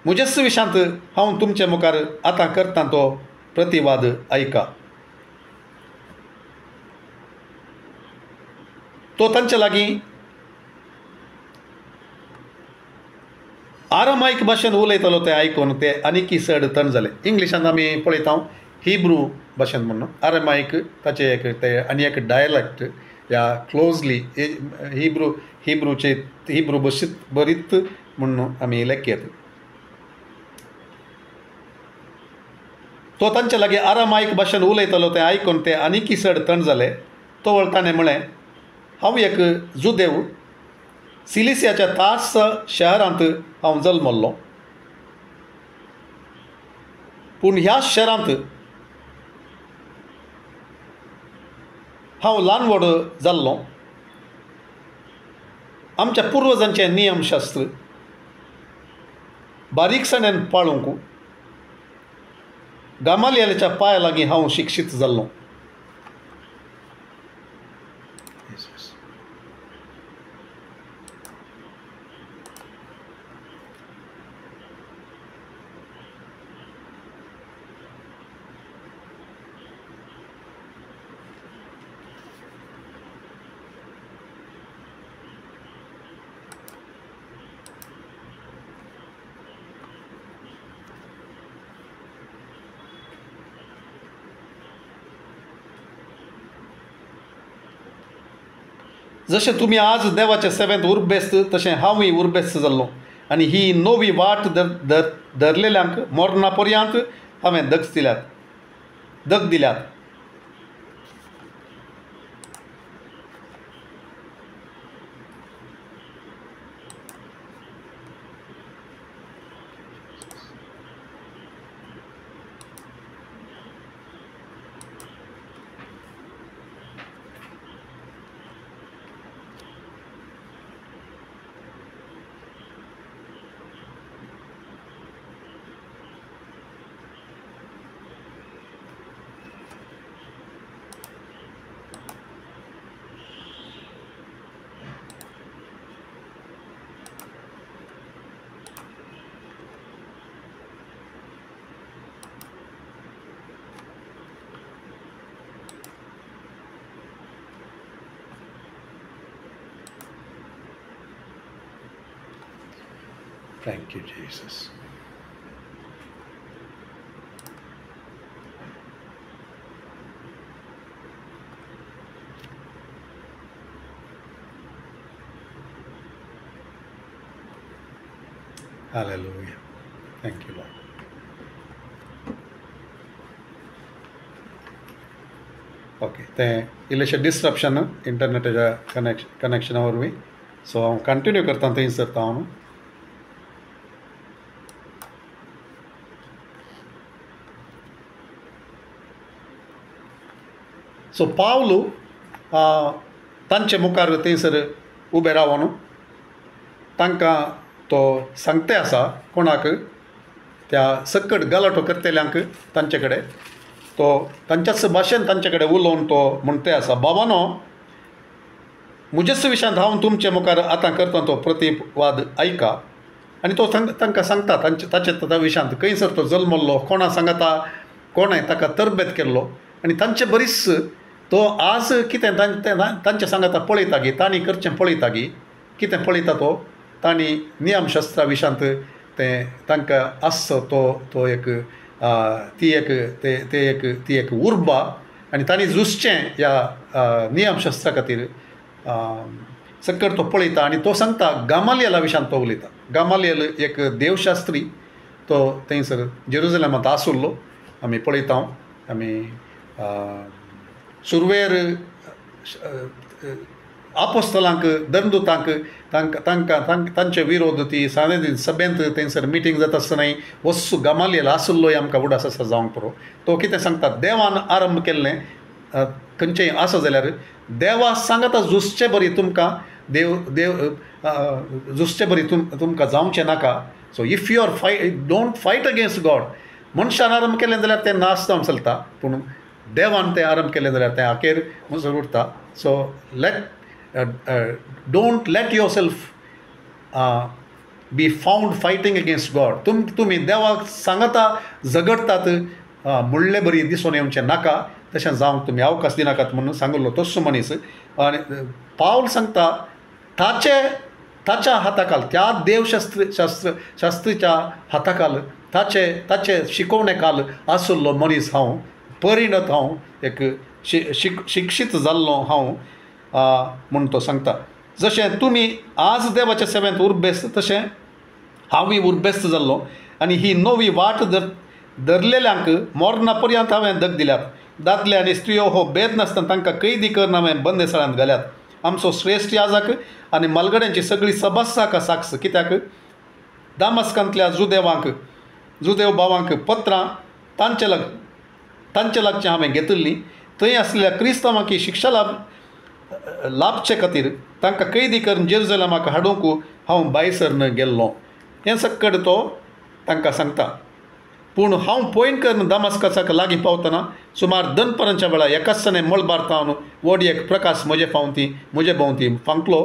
म्हजेच विशांत हांव तुमचे मुखार आतां करता तो प्रतिवाद ऐका. तो तांचे लागीं आरामायीक भाशेन उलयतालो तें आयकून ते आनीकी चड तण जाले. इंग्लिशांत आमी पळयता हिब्रू भाशेन म्हणून आरामायीक ताचे एक ते आनी एक डायलॅक्ट या क्लोजली हिब्रू भाशेंत बरीत म्हणून आमी लेखयत. तो तांचे लागीं आरामायीक भाशेन उलयतालो तें आयकून ते आनीकी चड तण जाले. तोवळ ताणें म्हळें हांव एक जुदेव सिलिसियाच्या तार्स शहरांत हांव जल्मल्लो. पूण ह्या शहरांत हांव ल्हान व्हड जाल्लो. आमच्या पुर्वजांचें नियमशास्त्र बारीकसाणेन पाळूंक गामालियेलाच्या पांया लागीं हांव शिक्षीत जाल्लो. जशें तुमी आज देवाचे सेवेंत उर्बेस्त तशें हांवूय उर्बेस्त जाल्लो. आनी ही नवी वाट धरलेल्यांक मरणा पर्यंत हांवें दग दिल्यात. Thank you, Jesus. Hallelujah. Thank you, Lord. Okay तें इल्लेशें डिस्ट्रप्शन इंटरनेटाच्या कनेक्शना वरवीं. सो हांव कंटिन्यू करता थंय सरता हांव. सो पावलू तांचे मुखार थंयसर उबे रावन तांकां तो सांगते आसा कोणाक त्या सकट गलाटो करतेल्यांक तांचे कडेन तो तांच्याच भाशेन तांचे कडेन उलोवन तो म्हणटे आसा बाबानो म्हजेच विशयांत हांव तुमचे मुखार आतां करता तो प्रतिवाद ऐका. आनी तो तांकां सांगता ताच्या विशयांत खंयसर तो जल्मल्लो कोणा सांगता कोणें ताका तरबेत केल्लो आनी तांचे बरीच तो आज कितें तांचे सांगता पळयता गी तांणी करचें पळयता गी कितें पळयता तो तांणी नियमशास्त्रा विशयांत तांकां आसचो तो एक ती एक उर्बा आनी तांणी झुजचें ह्या नियमशास्त्रा खातीर सकट तो पळयता आनी तो सांगता गामालियेला विशयान तो उलयता. गामालियल एक देवशास्त्री तो थंयसर जेरुसलेमांत आसुल्लो आमी पळयता. आमी सुरवेर आपोस्तलांक दंदूतांक तांचे विरोध ती सभेंत थंयसर मिटींग जाता आसतना वस्सू गामालियल आसुल्लोय आमकां उडास आसा जावंक पुरो. तो कितें सांगता, देवान आरंभ केल्लें खंयचेंय आसा जाल्यार देवा सांगता झुजचें बरी तुमकां झुजचें बरी तुमकां जावचें नाका. So if you are don't fight against God. मनशान आरंभ केलें जाल्यार तें नास जावंक चलता, पूण देवान तें आरंभ केलें जाल्यार तें आखेर म्हणसर उरता. So don't let yourself be found fighting against God. तुमी देवाक सांगता झगडटात म्हणलें बरी दिसून येवचें नाका, तशें जावंक तुमी अवकाश दिनाकात म्हणून सांगलो तस्सो मनीस. आनी पावल सांगता ताच्या हाताखाल त्या देवशास्त्रीच्या हाताखाल ताचे शिकोवणेखाल आसुल्लो मनीस हांव, परिणत हांव, एक शिक्षीत जाल्लो हांव म्हूण तो सांगता. जशें तुमी आज देवाच्या सेवेंत उर्बेस्त तशें हांवूय उर्बेस्त जाल्लो आनी ही नवी वाट धरलेल्यांक मोर्ना पर्यंत हांवें दग दिल्यात. दादले आनी स्त्रियो हो भेद नासतना तांकां कैदी करून हांवें बंदेसाळांत घाल्यात. आमचो श्रेश्ठ याजक आनी मलगड्यांची सगळी सभासाका साक्ष. कित्याक दामस्कांतल्या जुदेव भावांक पत्रां तांचे लागचें हांवें घेतिल्लीं. थंय आसलेल्या क्रिस्तांवांक शिक्षा लाभचे खातीर तांकां कैदी करून जेरुसलेमाक हाडूंक हांव बायसरन गेल्लो. हें सकट तो तांकां सांगता. पूण हांव पयन करून दामस्कासाक लागीं पावतना सुमार दनपरांच्या वेळार एकाचने मळबार वडयेक प्रकाश म्हजे भोंवती फांकलो.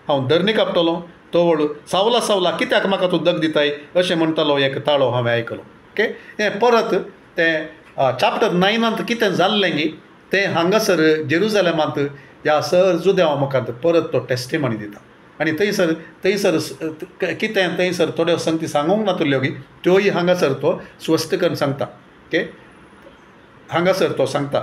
हांव धरणी कापतलो तो सावला कित्याक म्हाका तूं दग दिताय अशें म्हणटालो एक ताळो हांवें आयकलो. ओके, हें परत तें चॅप्टर 9 कितें जाल्लें गी तें हांगासर जेरुसलेमांत ह्या सर जुदेवा मुखार परत तो टेस्टिमनी दिता. आनी थंयसर कितें थंयसर थोड्यो संगती सांगूंक नातल्यो गी त्योय हांगासर तो स्पश्ट करून सांगता. ओके, हांगासर तो सांगता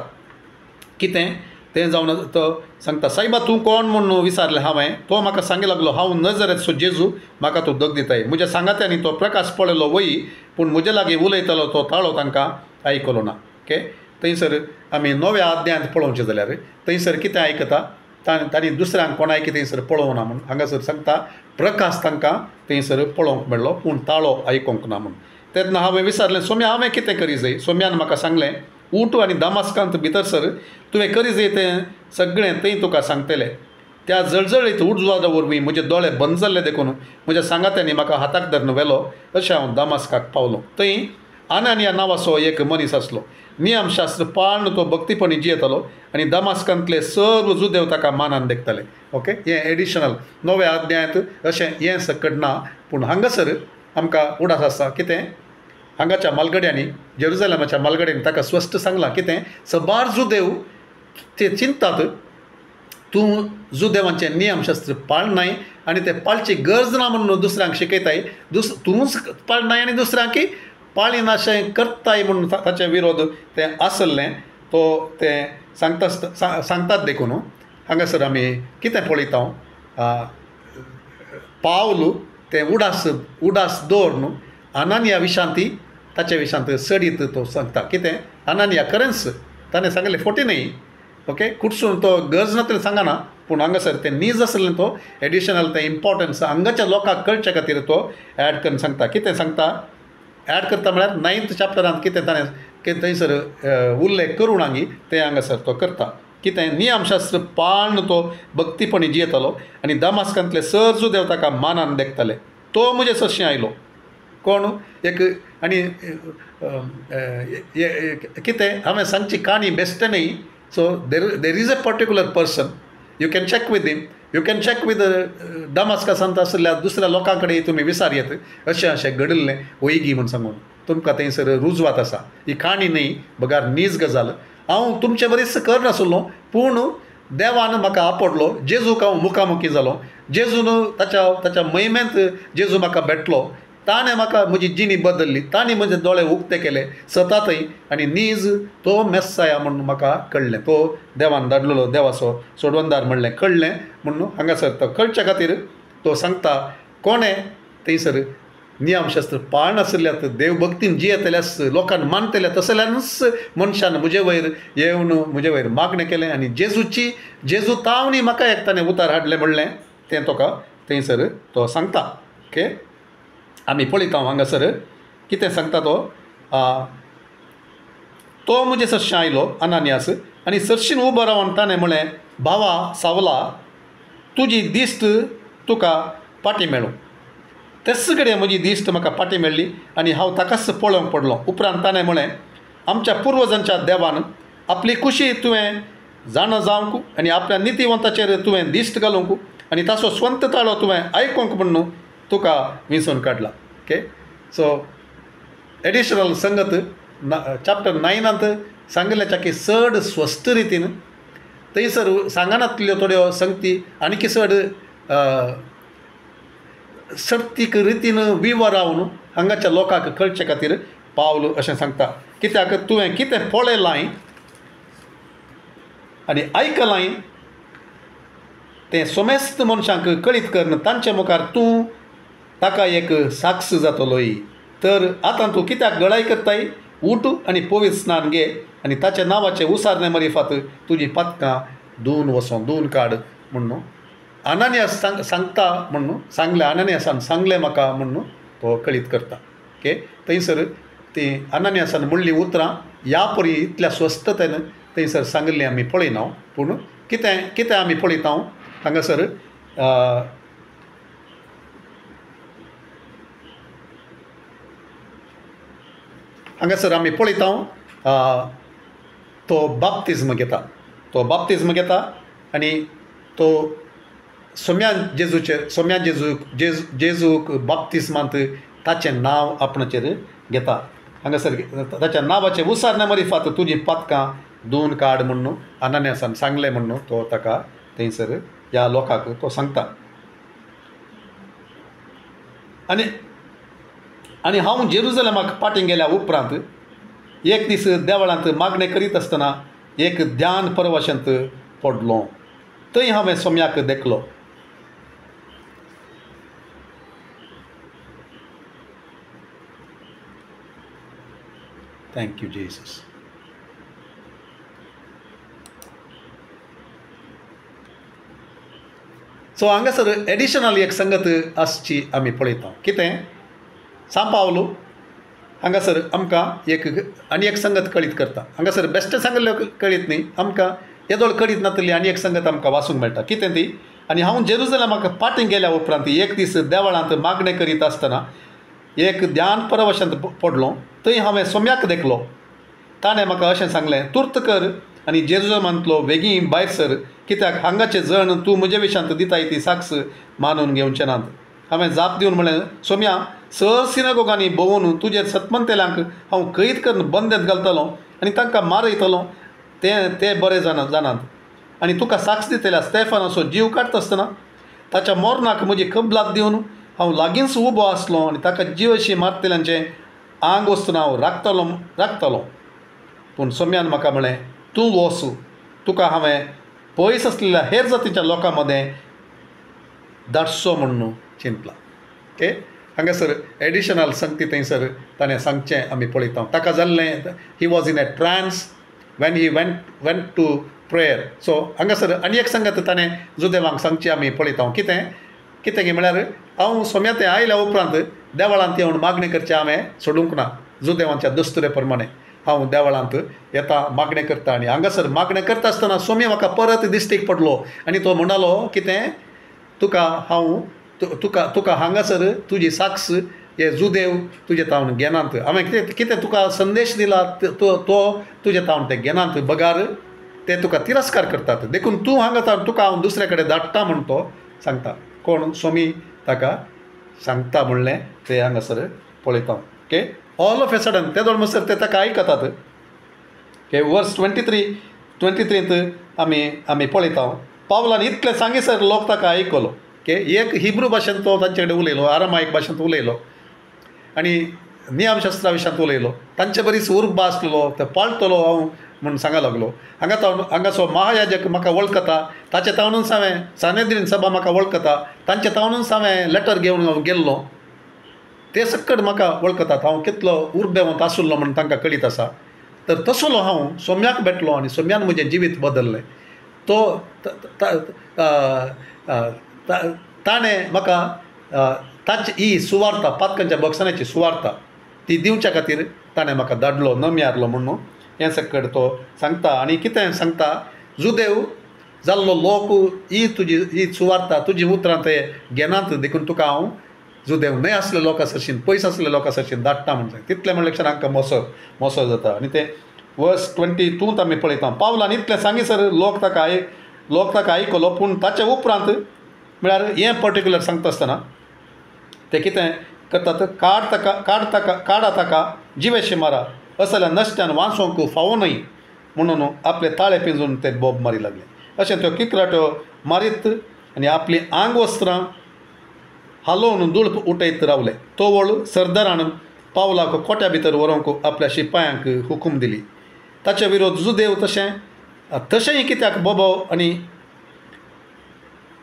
कितें तें जावन तो सांगता. सायबा तूं कोण म्हणून विचारलें हांवें. तो म्हाका सांगूंक लागलो हांव नजरेचो जेजू, म्हाका तूं दग दिताय. म्हज्या सांगात्यांनी तो प्रकाश पळयलो वही, पूण म्हजे लागीं उलयतालो तो ताळो तांकां आयकलो ना. ओके, थंयसर आमी नव्या अध्यायांत पळोवचें जाल्यार थंयसर कितें आयकता तांणी दुसऱ्यांक कोणाय कितें थंयसर पळोवंक ना म्हूण. हांगासर सांगता प्रकाश तांकां थंयसर पळोवंक मेळ्ळो पूण ताळो आयकूंक ना म्हूण. तेन्ना हांवें विचारलें सोम्या हांवें कितें करी जाय. सोम्यान म्हाका सांगलें उठ आनी दामस्कांत भितर सर, तुवें करी जाय तें सगळें थंय तुका सांगतलें. त्या जळजळीत उजवाडा वरवीं म्हजे दोळे बंद जाल्ले देखून म्हज्या सांगात्यांनी म्हाका हाताक धरून व्हेलो. अशें हांव दामस्काक पावलो. थंय आनानिया नांवाचो एक मनीस आसलो. नियमशास्त्र पाळून तो भक्तीपणी जियेतालो आनी दामस्कांतले सर्व जुदेव ताका मानान देखताले. ओके, हें एडिशनल नव्या अध्यायांत अशें हें सकट ना, पूण हांगासर आमकां उडास आसा. कितें हांगाच्या मालगड्यांनी जेरुसलेमाच्या मालगड्यांनी ताका स्पश्ट सांगलां कितें सबार जुदेव ते चिंतात तूं जुदेवांचें नियमशास्त्र पाळनाय आनी तें पाळची गरज ना म्हणून दुसऱ्यांक शिकयताय. तूंच पाळनाय आनी दुसऱ्यांकय पाळीना अशें करताय म्हणून ताचे विरोध तें आसलें. तो तें सांगतात देखून हांगासर आमी कितें पळयता पावल तें उडास दवर न्हू आनानिया विशांती ताचे विशांत सडीत तो सांगता. कितें आनानिया खरेंच ताणें सांगलें फोटी न्ही. ओके, कुडसून तो गरज ना तरी सांगना, पूण हांगासर तें नीज आसलें तो एडिशनल तें इम्पॉर्टन्स हांगाच्या लोकांक कळचे खातीर तो एड करून सांगता. कितें सांगता एड करता म्हळ्यार 9th चॅप्टरांत कितें ताणें थंयसर उल्लेख करूं आंगी तें हांगासर तो करता. कितें नियमशास्त्र पाळून तो भक्तीपणी जियेतालो आनी दामस्कांतले सर जुदेव ताका मानान देखताले. तो म्हजे सशी आयलो कोण एक आनी कितें हांवें सांगची काणी बेश्टे न्ही. So there is a particular person you can chat with him, you can chat with दामस्कासांत आसलेल्या दुसऱ्या लोकां कडेन तुमी विचार येत अशें घडिल्लें वैगी म्हूण सांगून तुमकां थंयसर रुजवात आसा. ही काणी न्ही बगार नीज गजाल. हांव तुमचे बरेच करनासलो पूण देवान म्हाका आपडलो. जेजूक हांव मुखामुखी जालो. जेजून ताच्या महिमेंत जेजू म्हाका भेटलो. ताणें म्हाका म्हजी जिणी बदल्ली, तांणी म्हजे दोळे उक्ते केले सतातय आनी नीज तो मेस्साया म्हणून म्हाका कळ्ळें. तो देवान धाडलेलो देवाचो सोडवंदार म्हणलें कळ्ळें म्हणून हांगासर तो कळचे खातीर तो सांगता कोणें थंयसर नियमशास्त्र पाळनासल्यात देवभक्तीन जियेतल्यास लोकांक मानतले तसल्यानच मनशान म्हजे वयर येवन म्हजे वयर मागणें केलें आनी जेजू तावनी म्हाका एक ताणें उतार हाडलें म्हणलें तें तुका थंयसर तो सांगता. ओके, आमी पळयता हांगासर कितें सांगता तो म्हजे सरशी आयलो अनानियास आनी सरशीन उबो रावन ताणें म्हळें भावा सावला तुजी दिश्ट तुका पाटी मेळूं. तेच कडेन म्हजी दिश्ट म्हाका पाटी मेळ्ळी आनी हांव ताकाच पळोवंक पडलो. उपरांत ताणें म्हळें आमच्या पुर्वजांच्या देवान आपली खुशी तुवें जाण जावंक आनी आपल्या नितीवंताचेर तुवें दिश्ट घालूंक आनी ताचो स्वंत ताळो तुवें आयकूंक म्हणून तुका विंचून काडला. ओके, सो एडिशनल संगत चॅप्टर 9 सांगल्याच्या की चड स्वस्थ रितीन थंयसर सांगनातल्यो थोड्यो संगती आनीक चड सर्तीक रितीन विवर रावन हांगाच्या लोकांक कळचे खातीर पावल अशें सांगता. कित्याक तुवें कितें पळयलां आनी आयकलां तें सोमेस्त मनशांक कळीत करन तांचे मुखार तूं ताका एक साक्ष जातलोय. तर आतां तूं कित्याक गळाय करताय? उठ आनी पवित्र स्नान घे आनी ताच्या नांवाचे उसारणे मरिफात तुजी पातकां धुवन काड म्हणून अनानियास सांगता म्हणून सांगलें. अनानियासान सांगलें म्हाका म्हणून तो कळीत करता. ओके, थंयसर ती अनानियासान म्हणलीं उतरां ह्या परी इतल्या स्वस्थतेन थंयसर सांगल्लीं आमी पळयना. पूण कितें आमी पळयता हांगासर आमी पळयता तो बाप्तिस्म घेता आनी तो जेजूक बाप्तिस्मांत ताचें नांव आपणाचेर घेता. हांगासर ताच्या नांवाचे उसारणे मरिफात तुजी पातकां धुवन काड म्हणून अनानियासान सांगलें म्हणून तो ताका थंयसर ह्या लोकांक तो सांगता. आनी हांव जेरुजलेमाक पाटीं गेल्या उपरांत एक दीस देवळांत मागणें करीत आसतना एक ध्यान परवशांत पडलो. थंय हांवें सोम्याक देखलो. Thank you Jesus. सो हांगासर एडिशनल एक संगत आसची आमी पळयता. कितें सांपावलो हांगासर आमकां आनी एक संगत कळीत करता. हांगासर बेश्टे सांगल्यो कळीत न्ही, आमकां येदोळ कळीत नातली आनी एक संगत आमकां वाचूंक मेळटा. कितें ती? आनी हांव जेरुजलेमाक पाटीं गेल्या उपरांत एक दीस देवळांत मागणें करीत आसतना एक ध्यान परवशांत पडलो. थंय हांवें सोम्याक देखलो. ताणें म्हाका अशें सांगलें तुर्त कर आनी जेरुजलेमांतलो बेगीन भायर सर कित्याक हांगाचे जण तूं म्हजे विशांत दिताय ती साक्ष मानून घेवचे नात. हांवें जाप दिवन म्हळें सोम्या स सिनेगोगांनी भोंवून तुजे सतमंतेल्यांक हांव कैद करून बंदेंत घालतलो आनी तांकां मारयतलो ते बरें जाणात. आनी तुका साक्ष दितल्या स्तेफानाचो जीव काडटा आसतना ताच्या मोरणाक म्हजी कबलात दिवन हांव लागींच उबो आसलो आनी ताका जीवशी मारतल्यांचें आंग वचून हांव राखतलो. पूण सोम्यान म्हाका म्हळें तूं वच, तुका हांवें पयस आसलेल्या हेर जातीच्या लोकां मदें धाडचो म्हणून चिंतलां. ओके, हांगासर एडिशनल संगती थंयसर ताणें सांगचें आमी पळयता. ताका जाल्लें he was in a trance when he went to prayer. So हांगासर आनी एक संगत ताणें जुदेवांक सांगची आमी पळयता. कितें गे म्हळ्यार हांव सोम्या ते आयल्या उपरांत देवळांत येवन मागणी करचें हांवें सोडूंक ना. जुदेवांच्या दस्तुरे प्रमाणे हांव देवळांत येता मागणें करता आनी हांगासर मागणें करता आसतना सोम्या म्हाका परत दिश्टीक पडलो आनी तो म्हणलो कितें तुका हांगासर तुजी साक्ष हे जुदेव तुजे तावन घेनात. हांवें कितें तुका संदेश दिला तो तुजे तावन ते घेनात बगार ते तुका तिरस्कार करतात. देखून तूं हांगा तुका हांव दुसरे कडेन धाडटा म्हूण तो सांगता. कोण? सोमी ताका सांगता म्हणलें ते हांगासर पळयता. Okay, all of a sudden ते दोन मसर ते ताका आयकतात. ओके, वर्स 23 आमी पळयता. पावलान इतलें सांगीसर लोक ताका आयकलो. ओके, एक हिब्रू भाशेंत तो तांचे कडेन उलयलो, आरामायक भाशेंत उलयलो आनी नियमशास्त्रा विशयांत उलयलो तांचे बरीच उर्बा आसलेलो ते पाळटलो हांव म्हूण सांगा लागलो. हांगासो महायाजक म्हाका वळखता, ताचे तावनूच हांवें सानेद्रीन सभा म्हाका वळखता, तांचे तावनूच हांवें लेटर घेवन गेल्लो. ते सकट म्हाका वळखतात हांव कितलो उर्बेवंत आसुल्लो म्हूण तांकां कळीत आसा. तर तसलो हांव सोम्याक भेटलो आनी सोम्यान म्हजें जिवीत बदल्लें. तो ताणें म्हाका ताची ही सुवार्ता पातकांच्या बक्षांची सुवार्ता ती दिवच्या खातीर ताणें म्हाका धाडलो नम्यारलो म्हणून हें सकट तो सांगता. आनी कितें सांगता, जुदेव जाल्लो लोक ही सुवार्ता तुजी उतरां ते घेनात देखून तुका हांव जुदेव न्हय आसले लोकां सरशीन पयस आसले लोकां सरशीन धाडटा म्हूण सांग. तितलें म्हणले क्षण आमकां मोसो जाता. आनी ते वर्स 22 आमी पळयता. पावलान इतलें सांगीसर लोक ताका आयकलो. पूण ताचे उपरांत म्हळ्यार हें पर्टिक्युलर सांगता आसतना ते कितें करतात, काडा ताका जिवेशी मारा असल्या नश्ट्यान वाचोवंक फावो न्हय म्हणून आपले ताळे पिंजून ते बोब मारी लागले. अशें त्यो किकराट्यो मारीत आनी आपली आंग वस्त्रां हालोवन धूळ उठयत रावले. तो वळ सरदारान पावलाक कोट्या भितर व्हरूंक आपल्या शिपायांक हुकूम दिली. ताचे विरोध जुदेव तशेंय कित्याक बोबो आनी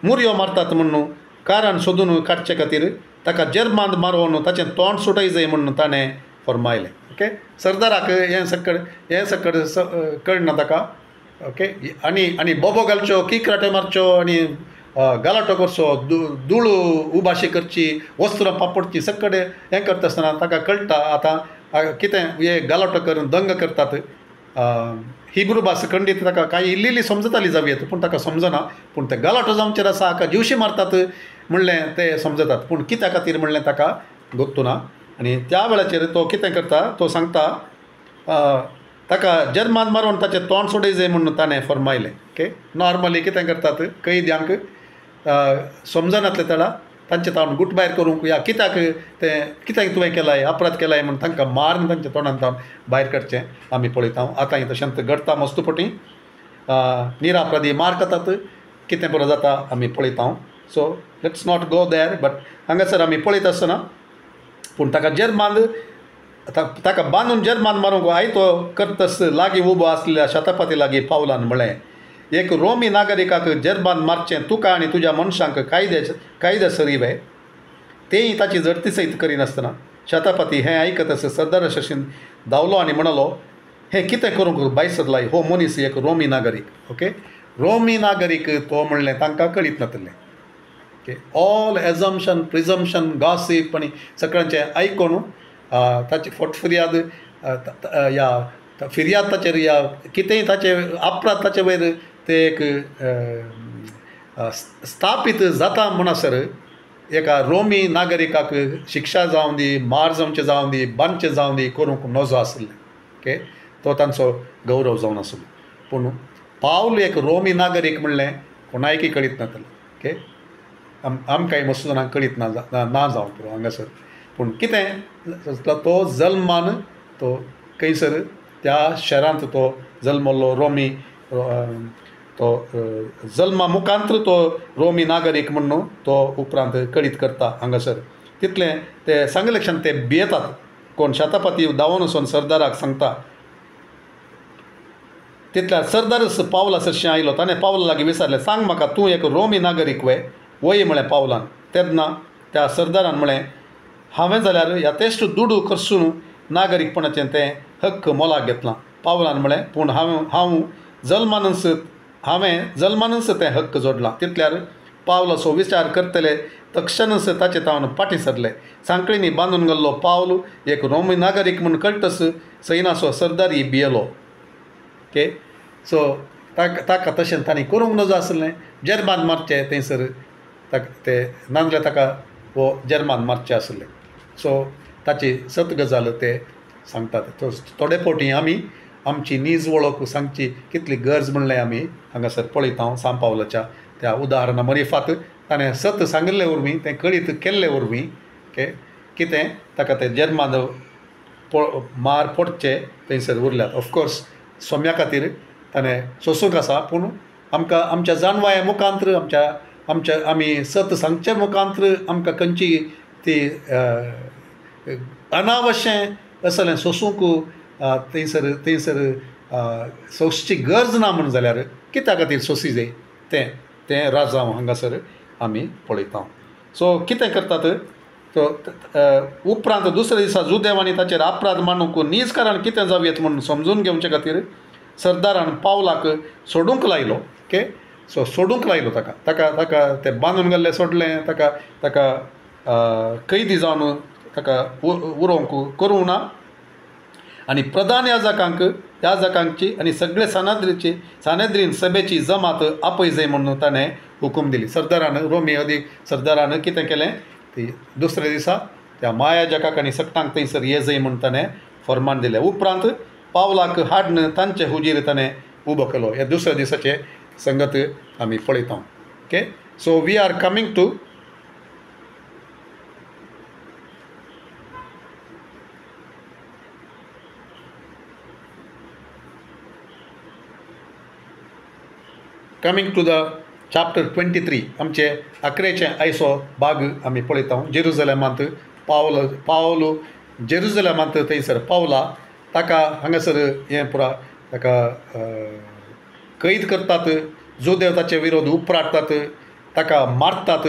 मुरयो मारतात म्हणून कारण सोदून काडचे खातीर ताका जर्मांत मारून ताचें तोंड सुटय जाय म्हणून ताणें फरमायलें. ओके, सरदाराक हें सकट कळना ताका. ओके, आनी बोबो घालच्यो, किकराट्यो मारच्यो आनी गालाटो करचो, धूळ उबाशी करची, वस्त्रां पापडची सकट हें करता आसतना ताका कळटा आतां कितें हे गालाटो करून दंग करतात. हिब्रू भास खंडीत ताका कांय इल्ली समजताली जावयेत पूण ताका समजना. पूण ते गालाटो जावचेर आसा हाका जिवशी मारतात म्हणलें ते समजतात. पूण कित्या खातीर म्हणलें ताका गोत्तू ना. आनी त्या वेळाचेर तो कितें करता, तो सांगता ताका जर्मान मारून ताचें तोंड सोडय जाय म्हणून ताणें फरमायलें. ओके, नॉर्मली कितें करतात कैद्यांक समजनातले तेडा तांचे तोंड गुट भायर करूंक या कित्याक तुवें केलाय अपराध केलाय म्हणून तांकां मारून तांच्या तोंडान भायर काडचें आमी पळयता. आतांय तशेंच घडटा मस्तुपटी. निरापराधी मार खातात, कितें बरो जाता आमी पळयता. So let's not go there. But हांगासर आमी पळयत आसतना पूण ताका बांदून जर्मान मारूंक तो करतस लागीं उबो आसलेल्या शतापती लागीं पावलान म्हळें, एक रोमी नागरिकाक जर्मान मारचें तुका आनी तुज्या मनशांक कायदेसरी वे. तेंय ताची झडती सयत करिनासतना शतापती हें आयकतस सरदारा शशीन धांवलो आनी म्हणलो, हें कितें करूंक भायर सरलाय हो मनीस एक रोमी नागरीक. ओके, रोमी नागरीक तो म्हणलें तांकां कळीत नातलें. Okay, all assumption presumption gossip आनी सगळ्यांचें आयकून ताची फटफिर्याद फिर्याद ताचेर या कितेंय ताचे अपराध ताचे वयर ते एक स्थापीत जाता म्हणसर एका रोमी नागरिकाक शिक्षा जावं दी, मार जावचें जावं दी, बांदचें जावं दी करूंक नजो आसलें. ओके, तो तांचो गौरव जावन आसलो. पूण पावल एक रोमी नागरीक म्हणलें कोणायकी कळीत नातलें. ओके, आमकांय मस्त जाणांक कळीत ना जावं पुरो हांगासर. पूण कितें तो जल्मान तो खंयसर त्या शारांत तो जल्मलो रोमी तो जल्मा मुखांतर तो रोमी नागरीक म्हणून तो उपरांत कळीत करता हांगासर. तितलें ते सांगले क्षण ते भियेतात. कोण शतापती धांवून वचून सरदाराक सांगता. तितल्यार सरदारच पावला सरशें आयलो. ताणें पावला लागीं विचारलें, सांग म्हाका तूं एक रोमी नागरीक वय म्हळें पावलान. तेन्ना त्या सरदारान म्हळें, हांवें जाल्यार यथेश्ट दुडू करसून नागरीकपणाचें तें हक्क मोलाक घेतलां. पावलान म्हळें, पूण हांवें जल्मानच तें हक्क जोडलां. तितल्यार पावल असो विचार करतले तक्षणच ताचे तावन फाटीं सरले. सांकळींनी बांदून गेल्लो पावल एक रोमी नागरीक म्हूण कळटस सैनाचो सरदारी भियेलो. ओके, सो ताका तशें तांणी करूंक नजो आसलें. जर्मान मारचें थंयसर ते नाजाल्यार ताका वो जर्मान मारचें आसलें. सो ताची सत गजाल ते सांगतात. थोडे फावटी आमी आमची नीज वळख सांगची कितली गरज म्हणलें आमी हांगासर पळयता. सांत पावलाच्या त्या उदाहरणा मरिफात ताणें सत सांगिल्ले वरवीं तें कळीत केल्ले वरवीं कितें ताका ते जर्मान मार पडचे थंयसर उरल्यात. ऑफकोर्स सोम्या खातीर ताणें सोसूंक आसा. पूण आमकां आमच्या जाणवाया मुखांतर आमच्या आमी सत सांगचे मुखांतर आमकां खंयची ती अनावश्यक असलें सोसूंक थंयसर सोंसची गरज ना म्हण जाल्यार कित्या खातीर सोंसी जाय तें राजांव हांगासर आमी पळयता. सो कितें करतात तो उपरांत दुसऱ्या दिसा जुदेव आनी ताचेर अपराध मानूंक नीजकारान कितें जावयेत म्हणून समजून घेवचे खातीर सरदारान पावलाक सोडूंक लायलो. ओके, सो सोडूंक लायलो ताका तें बांदून घाल्लें सोडलें, ताका कैदी जावन ताका उरोवंक करूं ना. आनी प्रधान याजकांची आनी सगळे सानेद्रीन सभेची जमात आपय जाय म्हणून ताणें हुकूम दिली. रोमी सरदारान कितें केलें, ती दुसऱ्या दिसा त्या महायाजकाक आनी सक्तांक थंयसर ये जाय म्हणून ताणें फर्मान दिलें. उपरांत पावलाक हाडून तांचे हुजीर ताणें उबो केलो. हे दुसऱ्या दिसाचे संगत आमी पळयता. Okay, so we are coming to the chapter 23. आमचे 11चे आयचो भाग आमी पळयता. जेरुसलेमांत पावलो जेरुसलेमांत थंयसर पावला. ताका हांगासर हें पुरा ताका कैद करतात, जुदेव ताचे विरोध उपराडटात, ताका मारतात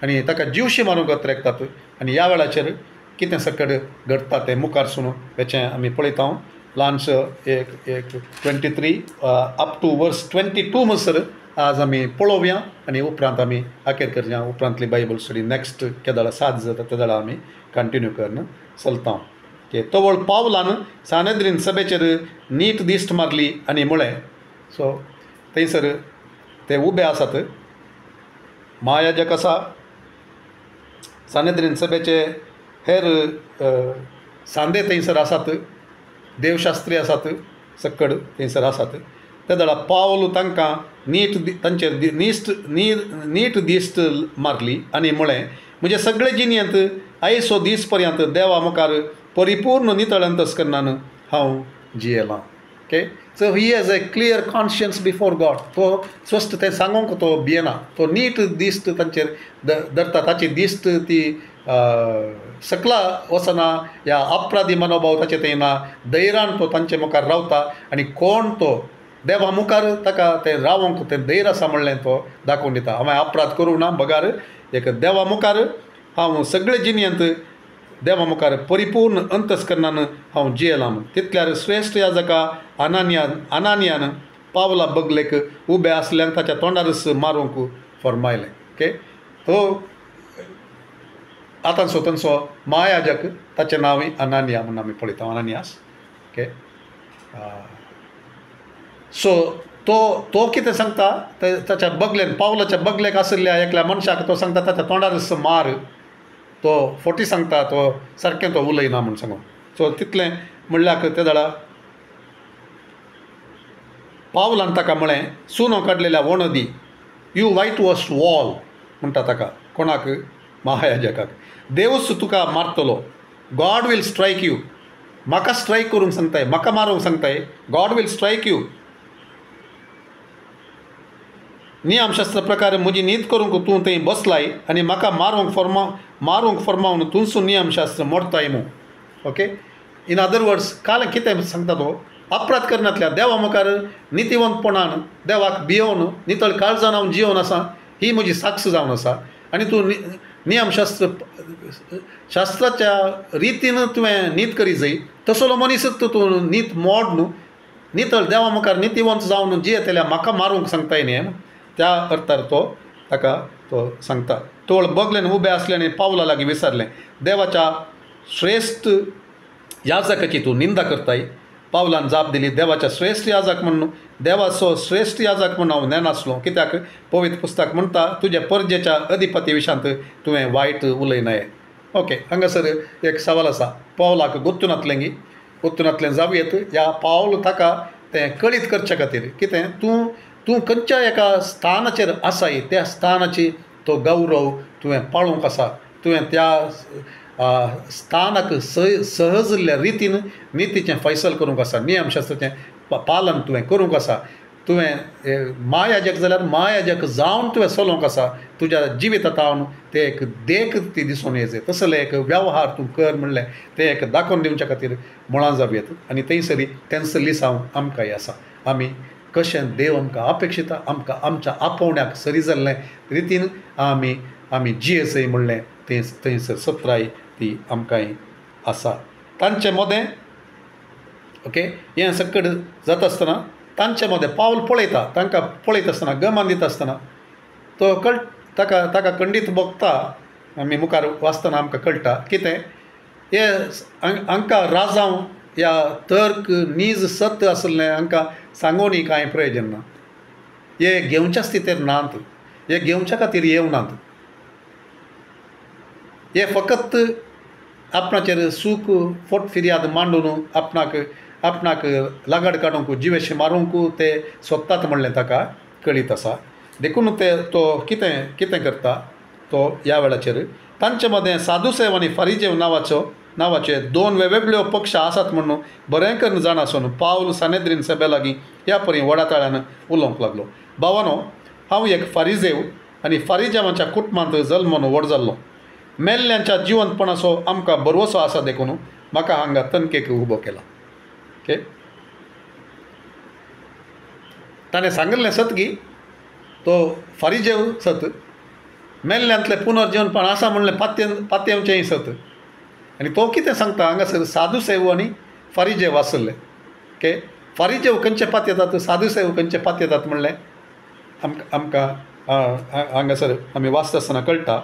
आनी ताका जीवशी मारूंक रेखतात. आनी ह्या वेळाचेर कितें सकट घडटा तें मुखारसून हेचें आमी पळयता. ल्हानसो एक 23 अप टू वर्स 22 म्हणसर आज आमी पळोवया आनी उपरांत आमी आखेर करया. उपरांतली बायबल स्टडी नेक्स्ट केदाळा 7 जाता तेदाळा आमी कंटिन्यू करन चलता. की तवळ पावलान सानेद्रीन सभेचेर नीट दिश्ट मारली आनी म्हळें. सो थंयसर ते उबे आसात, महायाजक आसा, सानेद्रीन सभेचे हेर सांदे थंयसर आसात, देवशास्त्री आसात, सक्कड थंयसर आसात. तेदळा पावल तांकां तांचेर नीट दिश्ट मारली आनी म्हळें, म्हणजे सगळे जिणेंत आयचो दीस पर्यंत देवा मुखार परिपूर्ण नितळ अंतस्करणान हांव जियेलां. Okay, so he has a clear conscience before God. तो स्वस्त तें सांगूंक तो भियेना. तो नीट दिश्ट तांचेर धरता. ताची दिश्ट ती सकला वचना, ह्या अपराधी मनोभाव ताचे थंय ना. धैर्यान तो तांचे मुखार रावता आनी कोण तो देवा मुखार ताका तें रावंक तें धैर्य आसा म्हणलें तो दाखोवन दिता. हांवें अपराध करूं ना, बगार एक देवा मुखार हांव सगळे जिणेंत देवा मुखार परिपूर्ण अंतस्करणान हांव जियेलां. तितल्यार श्रेश्ठ याजका आनानियान पावला बगलेक उबे आसल्यांक ताच्या तोंडारच मारूंक फर्मायलें. ओके, तो आतांचो तांचो महायाजक, ताचें नांव अनानिया म्हणून आमी पळयता, अनानियास. ओके, सो तो कितें सांगता, ताच्या बगलेन पावलाच्या बगलेक आशिल्ल्या एकल्या मनशाक तो सांगता ताच्या तोंडारच मार. तो फोटी सांगता, तो सारकें तो उलयना म्हूण सांगून. सो तितलें म्हणल्यार ते दाडा पावलान ताका म्हळें, सुनो काडलेल्या वोणो दी. यू वायट वॉश वॉल म्हणटा ताका. कोणाक? महायाजकाक. देवच तुका मारतलो. God will strike you. म्हाका स्ट्रायक करूंक सांगताय, म्हाका मारूंक सांगताय. God will strike you. नियमशास्त्र प्रकार म्हजी न्हीद करूंक तूं थंय बसलाय आनी म्हाका मारूंक फर्मावन तूंचो नियमशास्त्र मोडताय मू. ओके, इन अदर वर्ड्स काल कितें सांगता तो, अपराध करनातल्या देवा मुखार नितीवंतपणान देवाक भियोवन नितळ काळजान हांव जियोन आसा, ही म्हजी साक्ष जावन आसा. आनी तूं शास्त्राच्या रितीन तुवें न्हीद करी जाय. तसलो मनीसच तूं न्हीद मोड न्हू. नितळ देवा मुखार नितीवंत जावन जियेतल्या म्हाका मारूंक सांगताय न्ही. त्या अर्थार तो ताका तो सांगता. तोळ बगलेन उबे आसल्याने पावला लागीं विचारलें, देवाच्या श्रेश्ठ याजकाची तूं निंदा करताय? पावलान जाप दिली, देवाच्या श्रेश्ठ याजक म्हणून देवाचो श्रेश्ठ याजक म्हणून हांव नेनासलो. कित्याक पवित्र पुस्तक म्हणटा, तुज्या परजेच्या अधिपती विशांत तुवें वायट उलयनाय. ओके, हांगासर एक सवाल आसा. पावलाक गुत्तुनांतलें जावयेत. ह्या पावल ताका तें कळीत करचे खातीर कितें, तूं खंयच्या एका स्थानाचेर आसाय, त्या स्थानाची तो गौरव तुवें पाळूंक आसा. तुवें त्या स्थानाक सहज रितीन नितीचें फैसल करूंक आसा. नियमशास्त्राचें पालन तुवें करूंक आसा. तुवें महायाजक जाल्यार महायाजक जावन तुवें चलोवंक आसा तुज्या जिवितांत ते एक देख ती दिसून येजे तसले एक वेव्हार तूं कर म्हणलें तें एक दाखोवन दिवच्या खातीर मुळां जावयेत आनी थंयसरी तेंच लिसांव आमकांय आसा आमी कशें देव आमकां अपेक्षिता आमकां आमच्या आपोवण्याक सरी जाल्ले रितीन आमी आमी जियेसय म्हणलें तें थंयसर सत्राय ती आमकांय आसा तांचे मोदें ओके हें सकट जाता आसतना तांचे मदें पावल पळयता तांकां पळयत आसतना गमान दिता आसतना तो ताका ताका खंडीत भोगता आमी मुखार वाचतना आमकां कळटा कितें हे हांकां राजांव ह्या तर्क नीज सत्य आसलें हांकां सांगूनय कांय प्रयोजन ना हे घेवच्या स्थितीर नात हे घेवच्या खातीर येवनात हे फकत आपणाचेर सूख फोट फिर्याद मांडून आपणाक लागाड काडूंक जिवेशी मारूंक ते सोदतात म्हणलें ताका कळीत आसा देखून तो कितें करता तो ह्या वेळाचेर तांचे मदें साधुसेव आनी फारिजेव नांवाचे दोन वेगवेगळ्यो पक्ष आसात म्हणून बरें करून जाण आसून पावल सानेद्रीन सभे लागीं ह्या परी वडाताळ्यान उलोवंक लागलो भावानो हांव एक फारिजेव आनी फारिजेवांच्या कुटुंबांत जल्मून व्हड जाल्लो मेल्ल्यांच्या जिवंतपणाचो आमकां भरवसो आसा देखून म्हाका हांगा तनकेक उबो केला ओके ताणें सांगिल्लें सत की तो फारिजेव सत मेल्ल्यांतलें पुनर्जीवनपण आसा म्हणलें पातयेवचेंय सत आनी तो कितें सांगता हांगासर साधुसेव आनी फारिजेव आसले ओके फारिजेव खंयचे पातयेतात साधुसेव खंयचे पातयेतात म्हणलें आमकां हांगासर आमी वाचता आसतना कळटा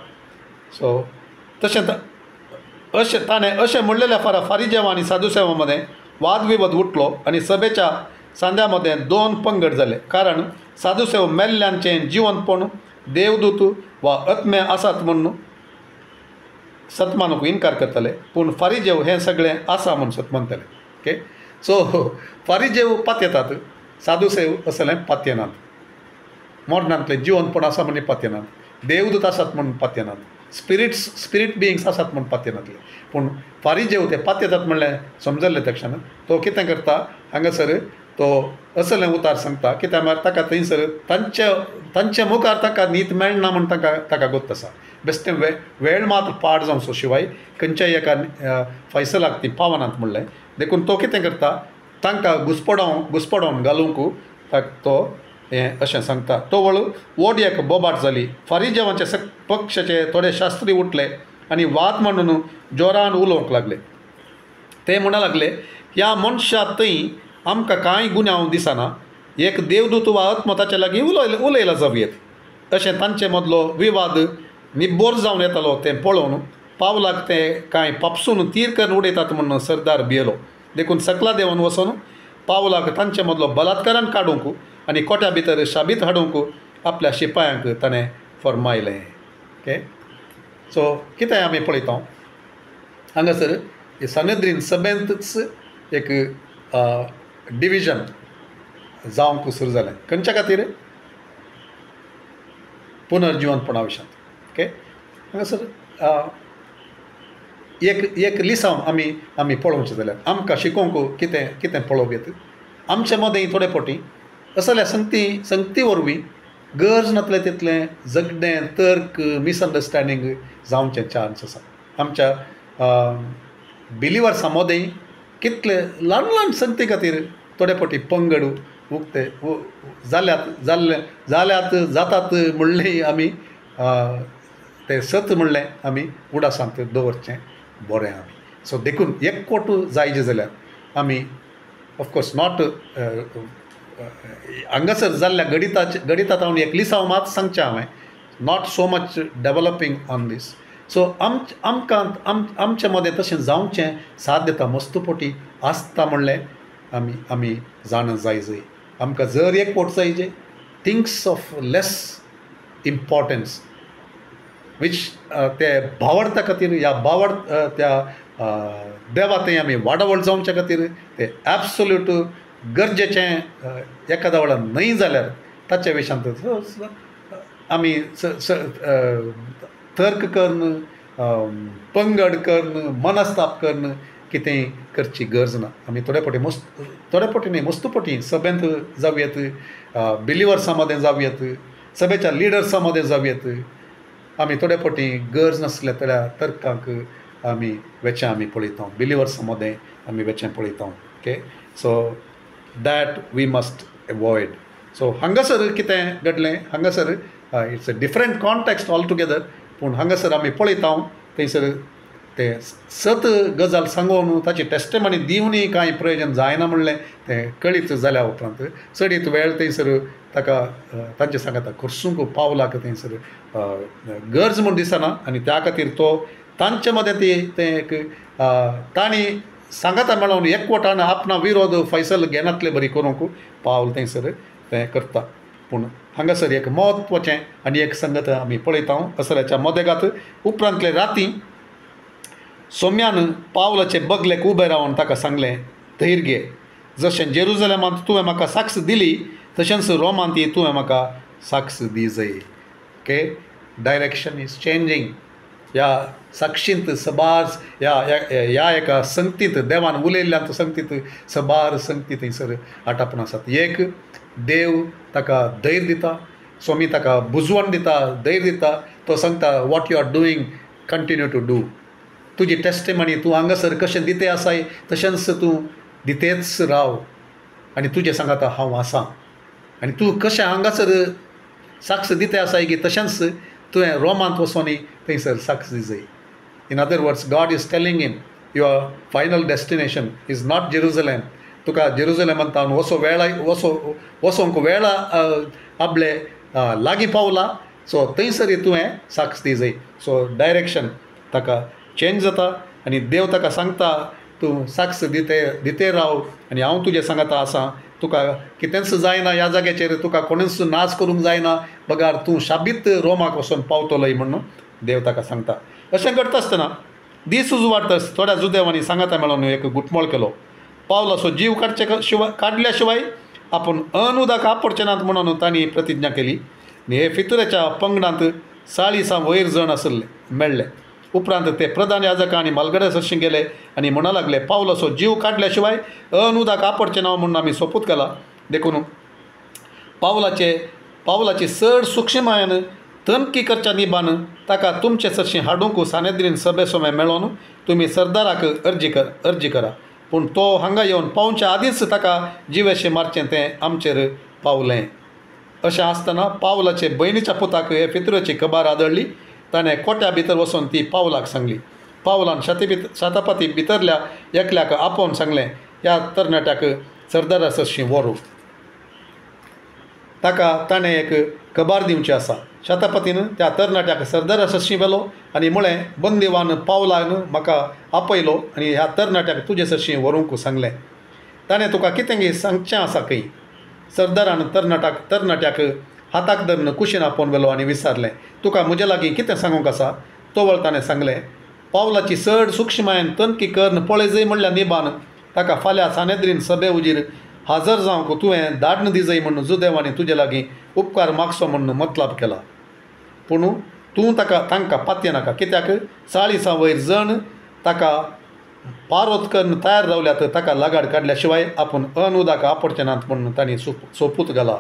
सो तशें ताणें अशें म्हणलेल्या फारिजेव आनी साधुसेवा मदें वादविवाद उठलो आनी सभेच्या सांद्या मदें दोन पंगड जाले कारण साधुसेव मेल्ल्यांचें जिवंतपण देवदूत वा आत्मे आसात म्हणून सतमानूक इन्कार करताले पूण फारिजेव हें सगळें आसा म्हूण सत म्हणटाले ओके सो फारिजेव पातयेतात साधुसेव असलें पातयेनात मोर्नांतलें जिवंतपण आसा म्हणून पातयेनात देवदूत आसात म्हणून पातयेनात स्पिरीट बिईंग्स आसात म्हणून पातयेनातले पूण फारिजेव ते पातयेतात म्हणलें समजल्लें तक्षण तो कितें करता हांगासर तो असलें उतार सांगता कित्याक म्हळ्यार ताका थंयसर तांचे मुखार ताका न्हीद मेळना म्हूण ताका गोत आसा बेश्टें वेळ मात पाड जावचो शिवाय खंयच्याय एका फैसलाक ती पावनात म्हणलें देखून तो कितें करता तांकां घुसपडोवन घालूंक तो हें अशें सांगता तो व्हड एक बोबाट जाली फारिजेवांचे पक्षाचे थोडे शास्त्री उठले आनी वाद मांडून जोरान उलोवंक लागले ते म्हणूंक लागले ह्या मनशा थंय आमकां कांय गुन्यांव दिसना एक देवदूत वा आत्मा ताचे लागीं उलयला जावयेत अशें तांचे मदलो विवाद निब्बोर जावन येतालो तें पळोवन पावलाक ते कांय पापसून तीर करून उडयतात म्हणून सरदार भियेलो देखून सकला देवान वचून पावलाक तांचे मदलो बलात्कारान काडूंक आनी कोट्या भितर शाबीत हाडूंक आपल्या शिपायांक ताणें फरमायलें ओके सो कितें आमी पळयता हांगासर सानेद्रीन सभेंतच एक डिविजन जावंक सुरू जालें खंयच्या खातीर पुनर्जीवनपणा विशयांत ओके हांगासर एक लिसांव आमी पळोवचें जाल्यार आमकां शिकोवंक कितें पळोवप येता आमचे मदें थोडे फावटी असल्या संगती वरवीं गरज नातलें तितलें झगडें तर्क मिसअंडरस्टँडींग जावचें चान्स आसा आमच्या बिलिवर्सां मदें कितले ल्हान संगती खातीर थोडे फावटी पंगड उक्ते जातात म्हणलें आमी तें सत म्हणलें आमी उडासांत दवरचें बरें आमी सो देखून एकवट जायचे जाल्यार आमी ऑफकोर्स नॉट हांगासर जाल्ल्या गणितांत हांव एक लिसांव मात सांगचें हांवें not so much developing on this so आमकां आमचे मदें तशें जावचें साध्यता मस्तपोटी आसता म्हणलें आमी जाण जाय आमकां जर एकवट जायचे things of less importance which ते भावार्था खातीर ह्या त्या देवा थंय आमी वाडवळ जावचे खातीर ते एब्सोल्यूट गरजेचें एखाद्या वेळार न्हय जाल्यार ताचे विशयांत आमी तर्क करून पंगड करून मनस्ताप करून कितेंय करची गरज ना. आमी थोडे फावटी न्ही मस्त फावटी सभेंत जावयात, बिलिवर्सां मदें जावयात, सभेच्या लिडर्सां मदें जावयात. आमी थोडे फावटी गरज नासल्या तर्कांक आमी वेचां आमी पळयता, बिलिवर्सां मदें आमी वेचां पळयता. Okay, so that we must avoid. So हांगासर कितें घडलें, हांगासर it's a different context all together, पूण हांगासर आमी पळयता थंयसर ते सत गजाल सांगून ताची टेस्टमनी दिवनय कांय प्रयोजन जायना म्हणलें तें कळीत जाल्या उपरांत चडीत वेळ थंयसर ताका तांचे सांगाता खुर्सूंक पावलाक थंयसर गरज म्हूण दिसना. आनी त्या खातीर तो तांचे मदें तें एक तांणी सांगाता मेळोवन एकवटान आपणा विरोध फैसल घेनातले बरी करूंक पावल थंयसर तें करता. पूण हांगासर एक म्हत्वाचें आनी एक संगत आमी पळयता असल्याच्या मोदेगात उपरांतले राती सोम्यान पावलाचे बगलेक उबें रावन ताका सांगलें, धैर्य घे. जशें जेरुजलेमांत तुवें म्हाका साक्ष दिली तशेंच रोमांत तुवें म्हाका साक्ष दी जाय. Okay, direction is changing. ह्या साक्षींत सबार ह्या एका संगतींत देवान उलयल्ल्यांत संगतींत सबार संगती थंयसर आटापून आसात. एक देव ताका धैर्य दिता, स्वामी ताका बुजवण दिता, धैर्य दिता. तो सांगता what you are doing continue to do. तुजी टेस्टिमनी तूं हांगासर कशें दिते आसाय तशेंच तूं दितेच राव आनी तुजें सांगाता हांव आसां. आनी तूं कशें हांगासर साक्ष दिते आसाय की तशेंच तुवें रोमांत वचोन थंयसर साक्ष दी जाय. In other words God is telling him your final destination is not Jerusalem. तुका जेरुजलेमांत वचोंक वेळ आपले लागीं पावला. सो थंयसर तुवें साक्ष दी जाय. सो डायरेक्शन ताका चेंज जाता आनी देव ताका सांगता तूं साक्ष दिते राव आनी हांव तुजें सांगाता आसां. तुका कितेंच जायना, ह्या जाग्याचेर तुका कोणूच नाच करूंक जायना, बगार तूं शाबीत रोमाक वचून पावतलोय म्हणून देव ताका सांगता. अशें करता आसतना दीस उजवाडटा थोड्या जुदेवांनी सांगाता मेळोन एक गुटमोळ केलो. पावलाचो जीव काडल्या शिवाय आपूण अनुदाक आपडचे नात म्हणून तांणी प्रतिज्ञा केली. आनी हे फितुरेच्या पंगडांत 40 वयर जण आसले मेळ्ळे. उपरांत ते प्रधान याजकां आनी मालगडे सरशी गेले आनी म्हणू लागले, पावलाचो जीव काडल्या शिवाय अनुदाक आपडचें नांव म्हणून आमी सोपूत केला. देखून पावलाची चड सूक्ष्मयान तनकी करच्या निबान ताका तुमचे सरशी हाडूंक सानेद्रीन सभे सोमे मेळोन तुमी सरदाराक अर्जी करा. पूण तो हांगा येवन पावच्या आदींच ताका जिवेशें मारचें तें आमचेर पावलें. अशें आसतना पावलाचे भयणीच्या पुताक हे फितुरेची खबर आदळ्ळी. ताणें कोट्या भितर वचून ती पावलाक सांगली. पावलान छातापती भितरल्या एकल्याक आपोवन सांगलें, ह्या तरणाट्याक सरदारा सरशी व्हरू. ताका ताणें एक खबर दिवची आसा. छातापतीन त्या तरणाट्याक सरदारा सरशी व्हेलो आनी म्हळें, बंदिवान पावलान म्हाका आपयलो आनी ह्या तरणाट्याक तुजे सरशी व्हरूंक सांगलें. ताणें तुका कितें सांगचें आसा खंय. सरदारान तरणाट्याक हाताक धरून कुशीन आपोवन व्हेलो आनी विचारलें, तुका म्हजे लागीं कितें सांगूंक आसा. तोवळ ताणें सांगलें, पावलाची चड सूक्ष्मयान तनकी करन पळय जंय म्हणल्या निबान ताका फाल्यां सानेद्रीन सभे उजीर हाजर जावंक तुवें धाडण दी जाय म्हणून जुदेवांनी तुजे लागीं उपकार मागचो म्हणून मतलब केला. पूण तूं तांकां पातये नाका, कित्याक 40 वयर जण ताका पारोत करून तयार रावल्यात. ताका लागाड काडल्या शिवाय आपूण अनुदाक आपडचे नात म्हणून तांणी सोपूत घाला.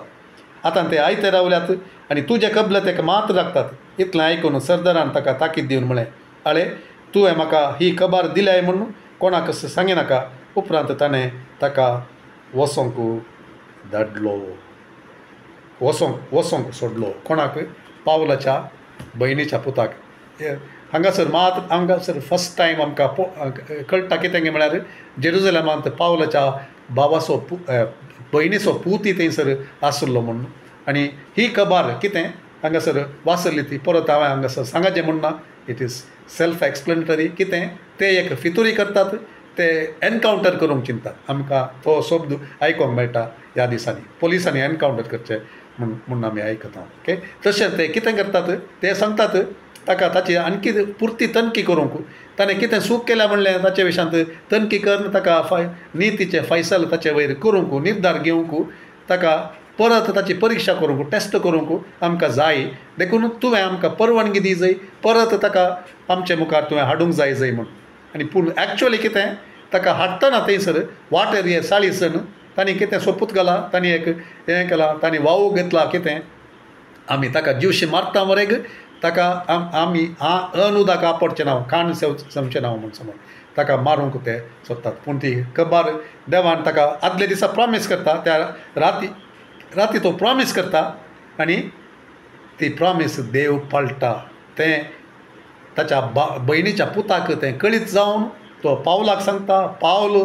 आतां ते आयते रावल्यात आनी तुजे कबलतेक मात राखतात. इतलें आयकून सरदारान ताका ताकीद दिवन म्हळें, आळे तुवें म्हाका ही खबर दिल्याय म्हणून कोणाक सांगे नाका. उपरांत ताणें ताका वसोंक धाडलो, वसोंक सोडलो. कोणाक? पावलाच्या भयणीच्या पुताक. हांगासर फस्ट टायम आमकां कळटा कितें म्हळ्यार जेरुजलेमांत पावलाच्या भावाचो भयणीचो पूत थंयसर आसलो म्हणून. आनी ही खबर कितें हांगासर वाचली ती परत हांवें हांगासर सांगचें म्हणना. It is self explanatory. कितें ते एक फितुरी करतात, ते एनकावंटर करूंक चिंतात. आमकां तो शब्द आयकोंक मेळटा ह्या दिसांनी. पुलिसांनी एनकावंटर करचें म्हणून आमी आयकता. ओके, तशें ते कितें करतात, ते सांगतात ताका ताची आणकी पुर्ती तनकी करूंक. ताणें कितें चूक केल्या म्हणलें ताचे विशयांत तनकी करून ताका नितीचे फैसल ताचे वयर करूंक, निर्धार घेवंक, ताका परत ताची परिक्षा करूंक, टेस्ट करूंक आमकां जाय. देखून तुवें आमकां परवानगी दी जाय, परत ताका आमचे मुखार तुवें हाडूंक जाय म्हणून. आनी पूण एक्चुअली कितें ताका हाडटना थंयसर वाटेर हे साळीसन तांणी कितें सोपूत घाला तांणी एक हें केलां तांणी वावू घेतला कितें आमी ताका जीवशी मारता वरेग ताका आमी अनुदाक आपडचें नांव काण समचें नांव म्हूण समज ताका मारूंक ते सोदतात पूण ती खबर देवान ताका आदले दिसा प्रॉमीस करता त्या राती तो प्रॉमीस करता आनी ती प्रॉमीस देव पाळटा तें ताच्या भयणीच्या पुताक तें कळीत जावन तो पावलाक सांगता पावल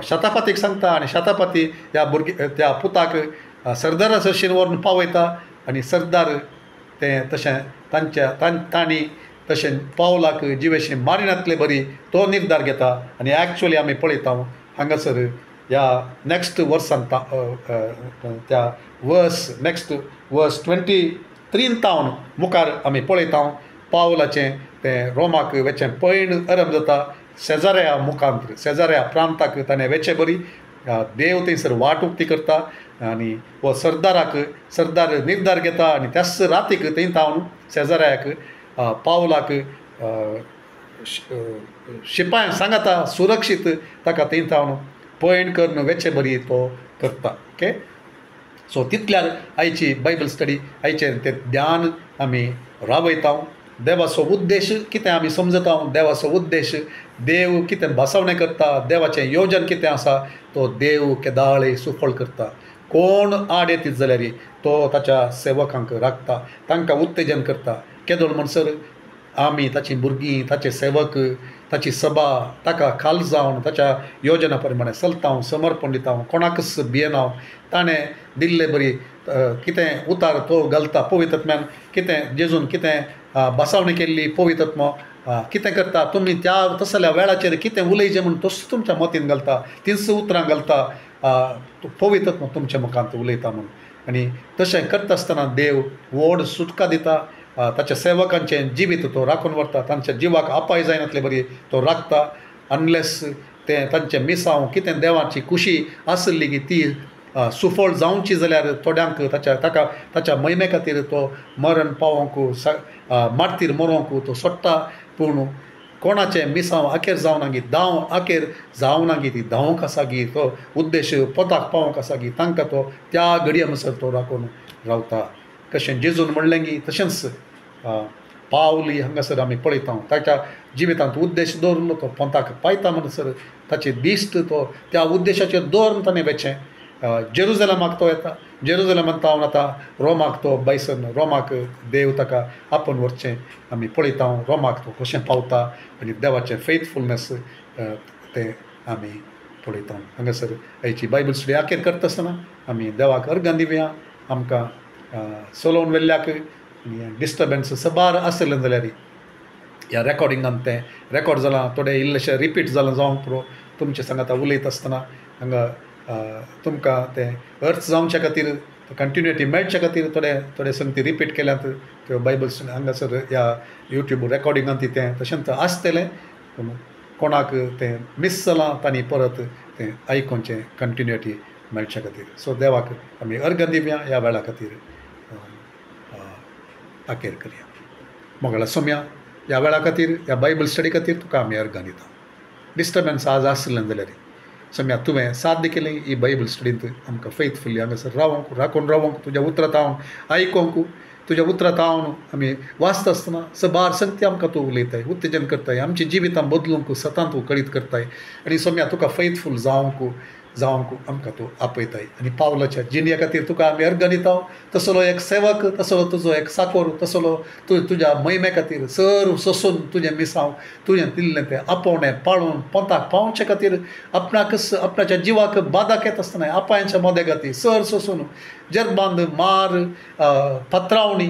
शतापतीक सांगता आनी शतापती त्या पुताक सरदारा सरशीन व्हरून पावयता आनी सरदार तें तशें तांणी तशें पावलाक जिवेशी मारिनातले बरी तो निर्धार घेता आनी एक्चुअली आमी पळयता हांगासर ह्या नेक्स्ट वर्सान त्या नेक्स्ट वर्स 23 तावन मुखार आमी पळयता पावलाचें तें रोमाक वेचें पैण आरंभ जाता शेजाऱ्या मुखांत शेजाऱ्या प्रांताक ताणें वेचे बरी देव थंयसर वाट उक्ती करता आनी हो सरदार निर्धार घेता आनी त्याच रातीक थंय तावन शेजाऱ्याक पावलाक शिपायां सांगता सुरक्षीत ताका थंय तावन पैण करून वेचे बरी तो करता ओके सो तितल्यार आयची बायबल स्टडी आयचें तें ध्यान आमी राबयता देवाचो उद्देश कितें आमी समजता देवाचो उद्देश देव कितें भासावणें करता देवाचें योजन कितें आसा तो देव केदाळे सुफळ करता कोण आड येतीत जाल्यार तो ताच्या सेवकांक राखता तांकां उत्तेजन करता केदोळ म्हणसर आमी ताची भुरगीं ताचे सेवक ताची सभा ताका खाल जावन ताच्या योजना प्रमाणे चलता समर्पण दिता कोणाकच भियेना ताणें दिल्ले बरी कितें उतार तो घालता पवित्रत्म्यान कितें जेजून कितें बसावणी केल्ली पवित्रत्म कितें करता तुमी त्या तसल्या वेळाचेर कितें उलयचें म्हूण तस तुमच्या मतीन घालता तीच उतरां घालता पवित्रत्म तुमच्या मुखांत उलयता म्हूण आनी तशें करता आसतना देव व्हड सुटका दिता ताच्या सेवकांचें जिवीत तो राखून व्हरता तांच्या जिवाक अपाय जायनातले बरी तो राखता अनलेस तें तांचें मिसांव कितें देवाची खुशी आसली की ती सुफळ जावची जाल्यार थोड्यांक ताच्या महिमे खातीर तो मरण पावोंक मारतीर मरोंक तो सोडटा पूण कोणाचें मिसांव आखेर जावना गी धांव आखेर जावना गी ती धांवक आसा गी तो उद्देश पोताक पावोंक आसा गी तांकां तो त्या घडये म्हणसर तो राखून रावता कशें जेजून म्हणलें गी तशेंच पावली हांगासर आमी पळयता ताच्या जिवितांत उद्देश दवरलो तो पोंताक पायता म्हणसर ताचे दिश्ट तो त्या उद्देशाचेर दवरून ताणें वेचें जेरुजलेमाक तो येता जेरुजलेमांत तावन आतां रोमाक तो बायसन रोमाक देव ताका आपोवन व्हरचें आमी पळयता रोमाक तो कशें पावता आनी देवाचें फेथफुलनेस तें आमी पळयता हांगासर हाची बायबल स्टडी आखेर करता आसतना आमी देवाक अर्गां दिवया आमकां चलोवन वेल्ल्याक डिस्टर्बन्स सबार आसलें जाल्यार ह्या रेकॉर्डिंगान तें रेकॉर्ड जालां थोडें इल्लेशें रिपीट जालां जावंक पुरो तुमचे सांगात उलयता आसतना हांगा तुमकां तें अर्थ जावचे खातीर कंटिन्युटी मेळचे खातीर थोडे संगती रिपीट केल्यात त्यो बायबल हांगासर ह्या यूट्यूब रेकॉर्डिंगांत तें तशेंच आसतलें पूण कोणाक तें मिस जालां तांणी परत तें आयकोनचें कंटिन्युटी मेळचे खातीर सो देवाक आमी अर्घ दिवया ह्या वेळा खातीर आखेर करया मोगळा सोम्या ह्या वेळा खातीर ह्या बायबल स्टडी खातीर तुका आमी अर्घ दिता डिस्टर्बन्स आज आसलें जाल्यार सोम्या तुवें साध्य केलें ही बायबल स्टडींत आमकां फेथफुल्ली हांगासर रावंक राखून रावंक तुज्या उतरांत हांव आयकोंक तुज्या उतरांत हांव आमी वाचता आसतना सबार संगती आमकां तूं उलयताय उत्तेजन करताय आमची जिवितां बदलूंक सतांत तूं कळीत करताय आनी सोम्या तुका फेथफूल जावंक आमकां तूं आपयताय आनी पावलाच्या जिणया खातीर तुका आमी अर्घ दिता तसलो एक सेवक तसलो तुजो एक साकोर तसलो तुज्या महिमे खातीर सर सोसून तुजें मिसांव तुजें दिल्लें तें आपोवणें पाळून पोंताक पावचे खातीर आपणाच्या जिवाक बादाक येता आसतना आपायांच्या मोदेगाती सर सोसून जरबांद मार पत्रावणी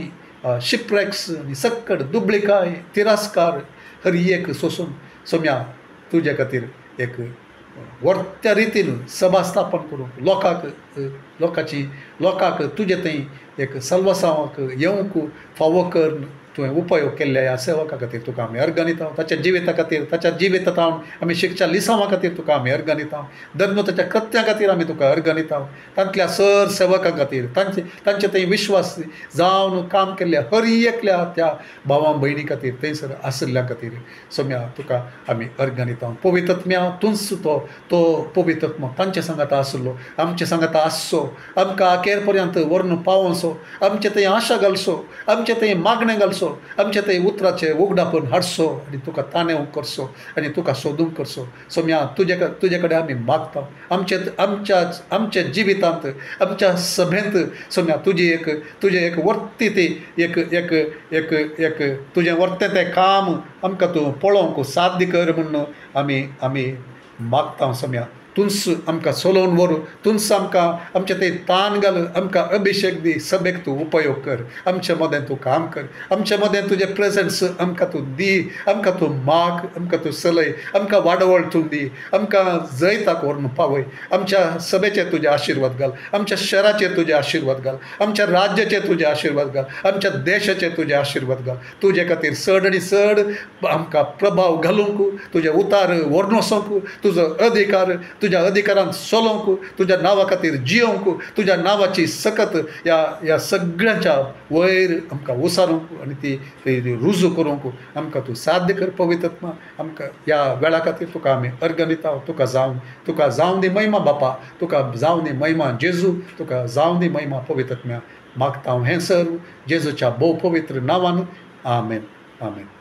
शिपरेक्स आनी सक्कड दुबळिकाय तिरस्कार हर एक सोसून सोम्या तुजे खातीर एक वर्त्या रितीन सभा स्थापन करूंक लोकांक तुजे थंय एक सल्वसावाक येवंक फावो कर तुवें उपयोग केल्ल्या ह्या सेवका खातीर तुका आमी अर्गनिता ताच्या जिविता खातीर ताच्या जिवितांत आमी शिकच्या लिसांवा खातीर तुका आमी अर्गनिता धर्म ताच्या कृत्यां खातीर आमी तुका अर्गनिता तांतल्या सर सेवकां खातीर तांचे थंय विश्वास जावन काम केल्ल्या हर एकल्या त्या भावां भयणी खातीर थंयसर आसल्या खातीर सोम्या तुका आमी अर्गनिता पवित्रत्म्या तूंच तो पवित्रत्म तांचे सांगात आसलो आमचे सांगात आसचो आमकां अखेर पर्यंत व्हरून पावोसो आमचे थंय आशा घालचो आमचे थंय मागणें घालचो आमचे थंय उतराचें उगडापण हाडचो आनी तुका ताणेव करचो आनी तुका सोदूंक करचो सोम्या तुजे कडेन आमी मागता आमच्या जिवितांत आमच्या सभेंत सोम्या तुजें एक वर्ती ती एक तुजें वर्तें तें काम आमकां तूं पळोवंक साध्य कर म्हणून आमी मागता सोम्या तुंच आमकां चलोवन व्हर तुंच आमचे थंय ताण घाल आमकां अभिशेक दी सभेक तूं उपयोग कर आमचे मदें तूं काम कर आमचे मदें तुजें प्रेझन्स आमकां तूं दी आमकां तूं माग आमकां तूं चलय आमकां वाडवळ तूं दी आमकां जैताक व्हरून पावय आमच्या सभेचेर तुजे आशिर्वाद घाल आमच्या शहराचेर तुजे आशिर्वाद घाल आमच्या राज्याचेर तुजे आशिर्वाद घाल आमच्या देशाचेर तुजे आशिर्वाद घाल तुजे खातीर चड आनी चड आमकां प्रभाव घालूंक तुजे उतार व्हरून वचोंक तुजो अधिकार तुज्या अधिकारांत चलोवंक तुज्या नांवा खातीर जियोंक तुज्या नांवाची सकत ह्या सगळ्यांच्या वयर आमकां उसारूंक आनी ती रुजू करूंक आमकां तूं साध्य कर पवित्रत्मा आमकां ह्या वेळा खातीर तुका आमी अर्गनिता तुका जावं दी महिमा बापा तुका जावं दी महिमा जेजू तुका जावं दी महिमा पवित्रत्म्या मागता हांव हें सर्व जेजूच्या भोव पवित्र नांवान आमेन आमेन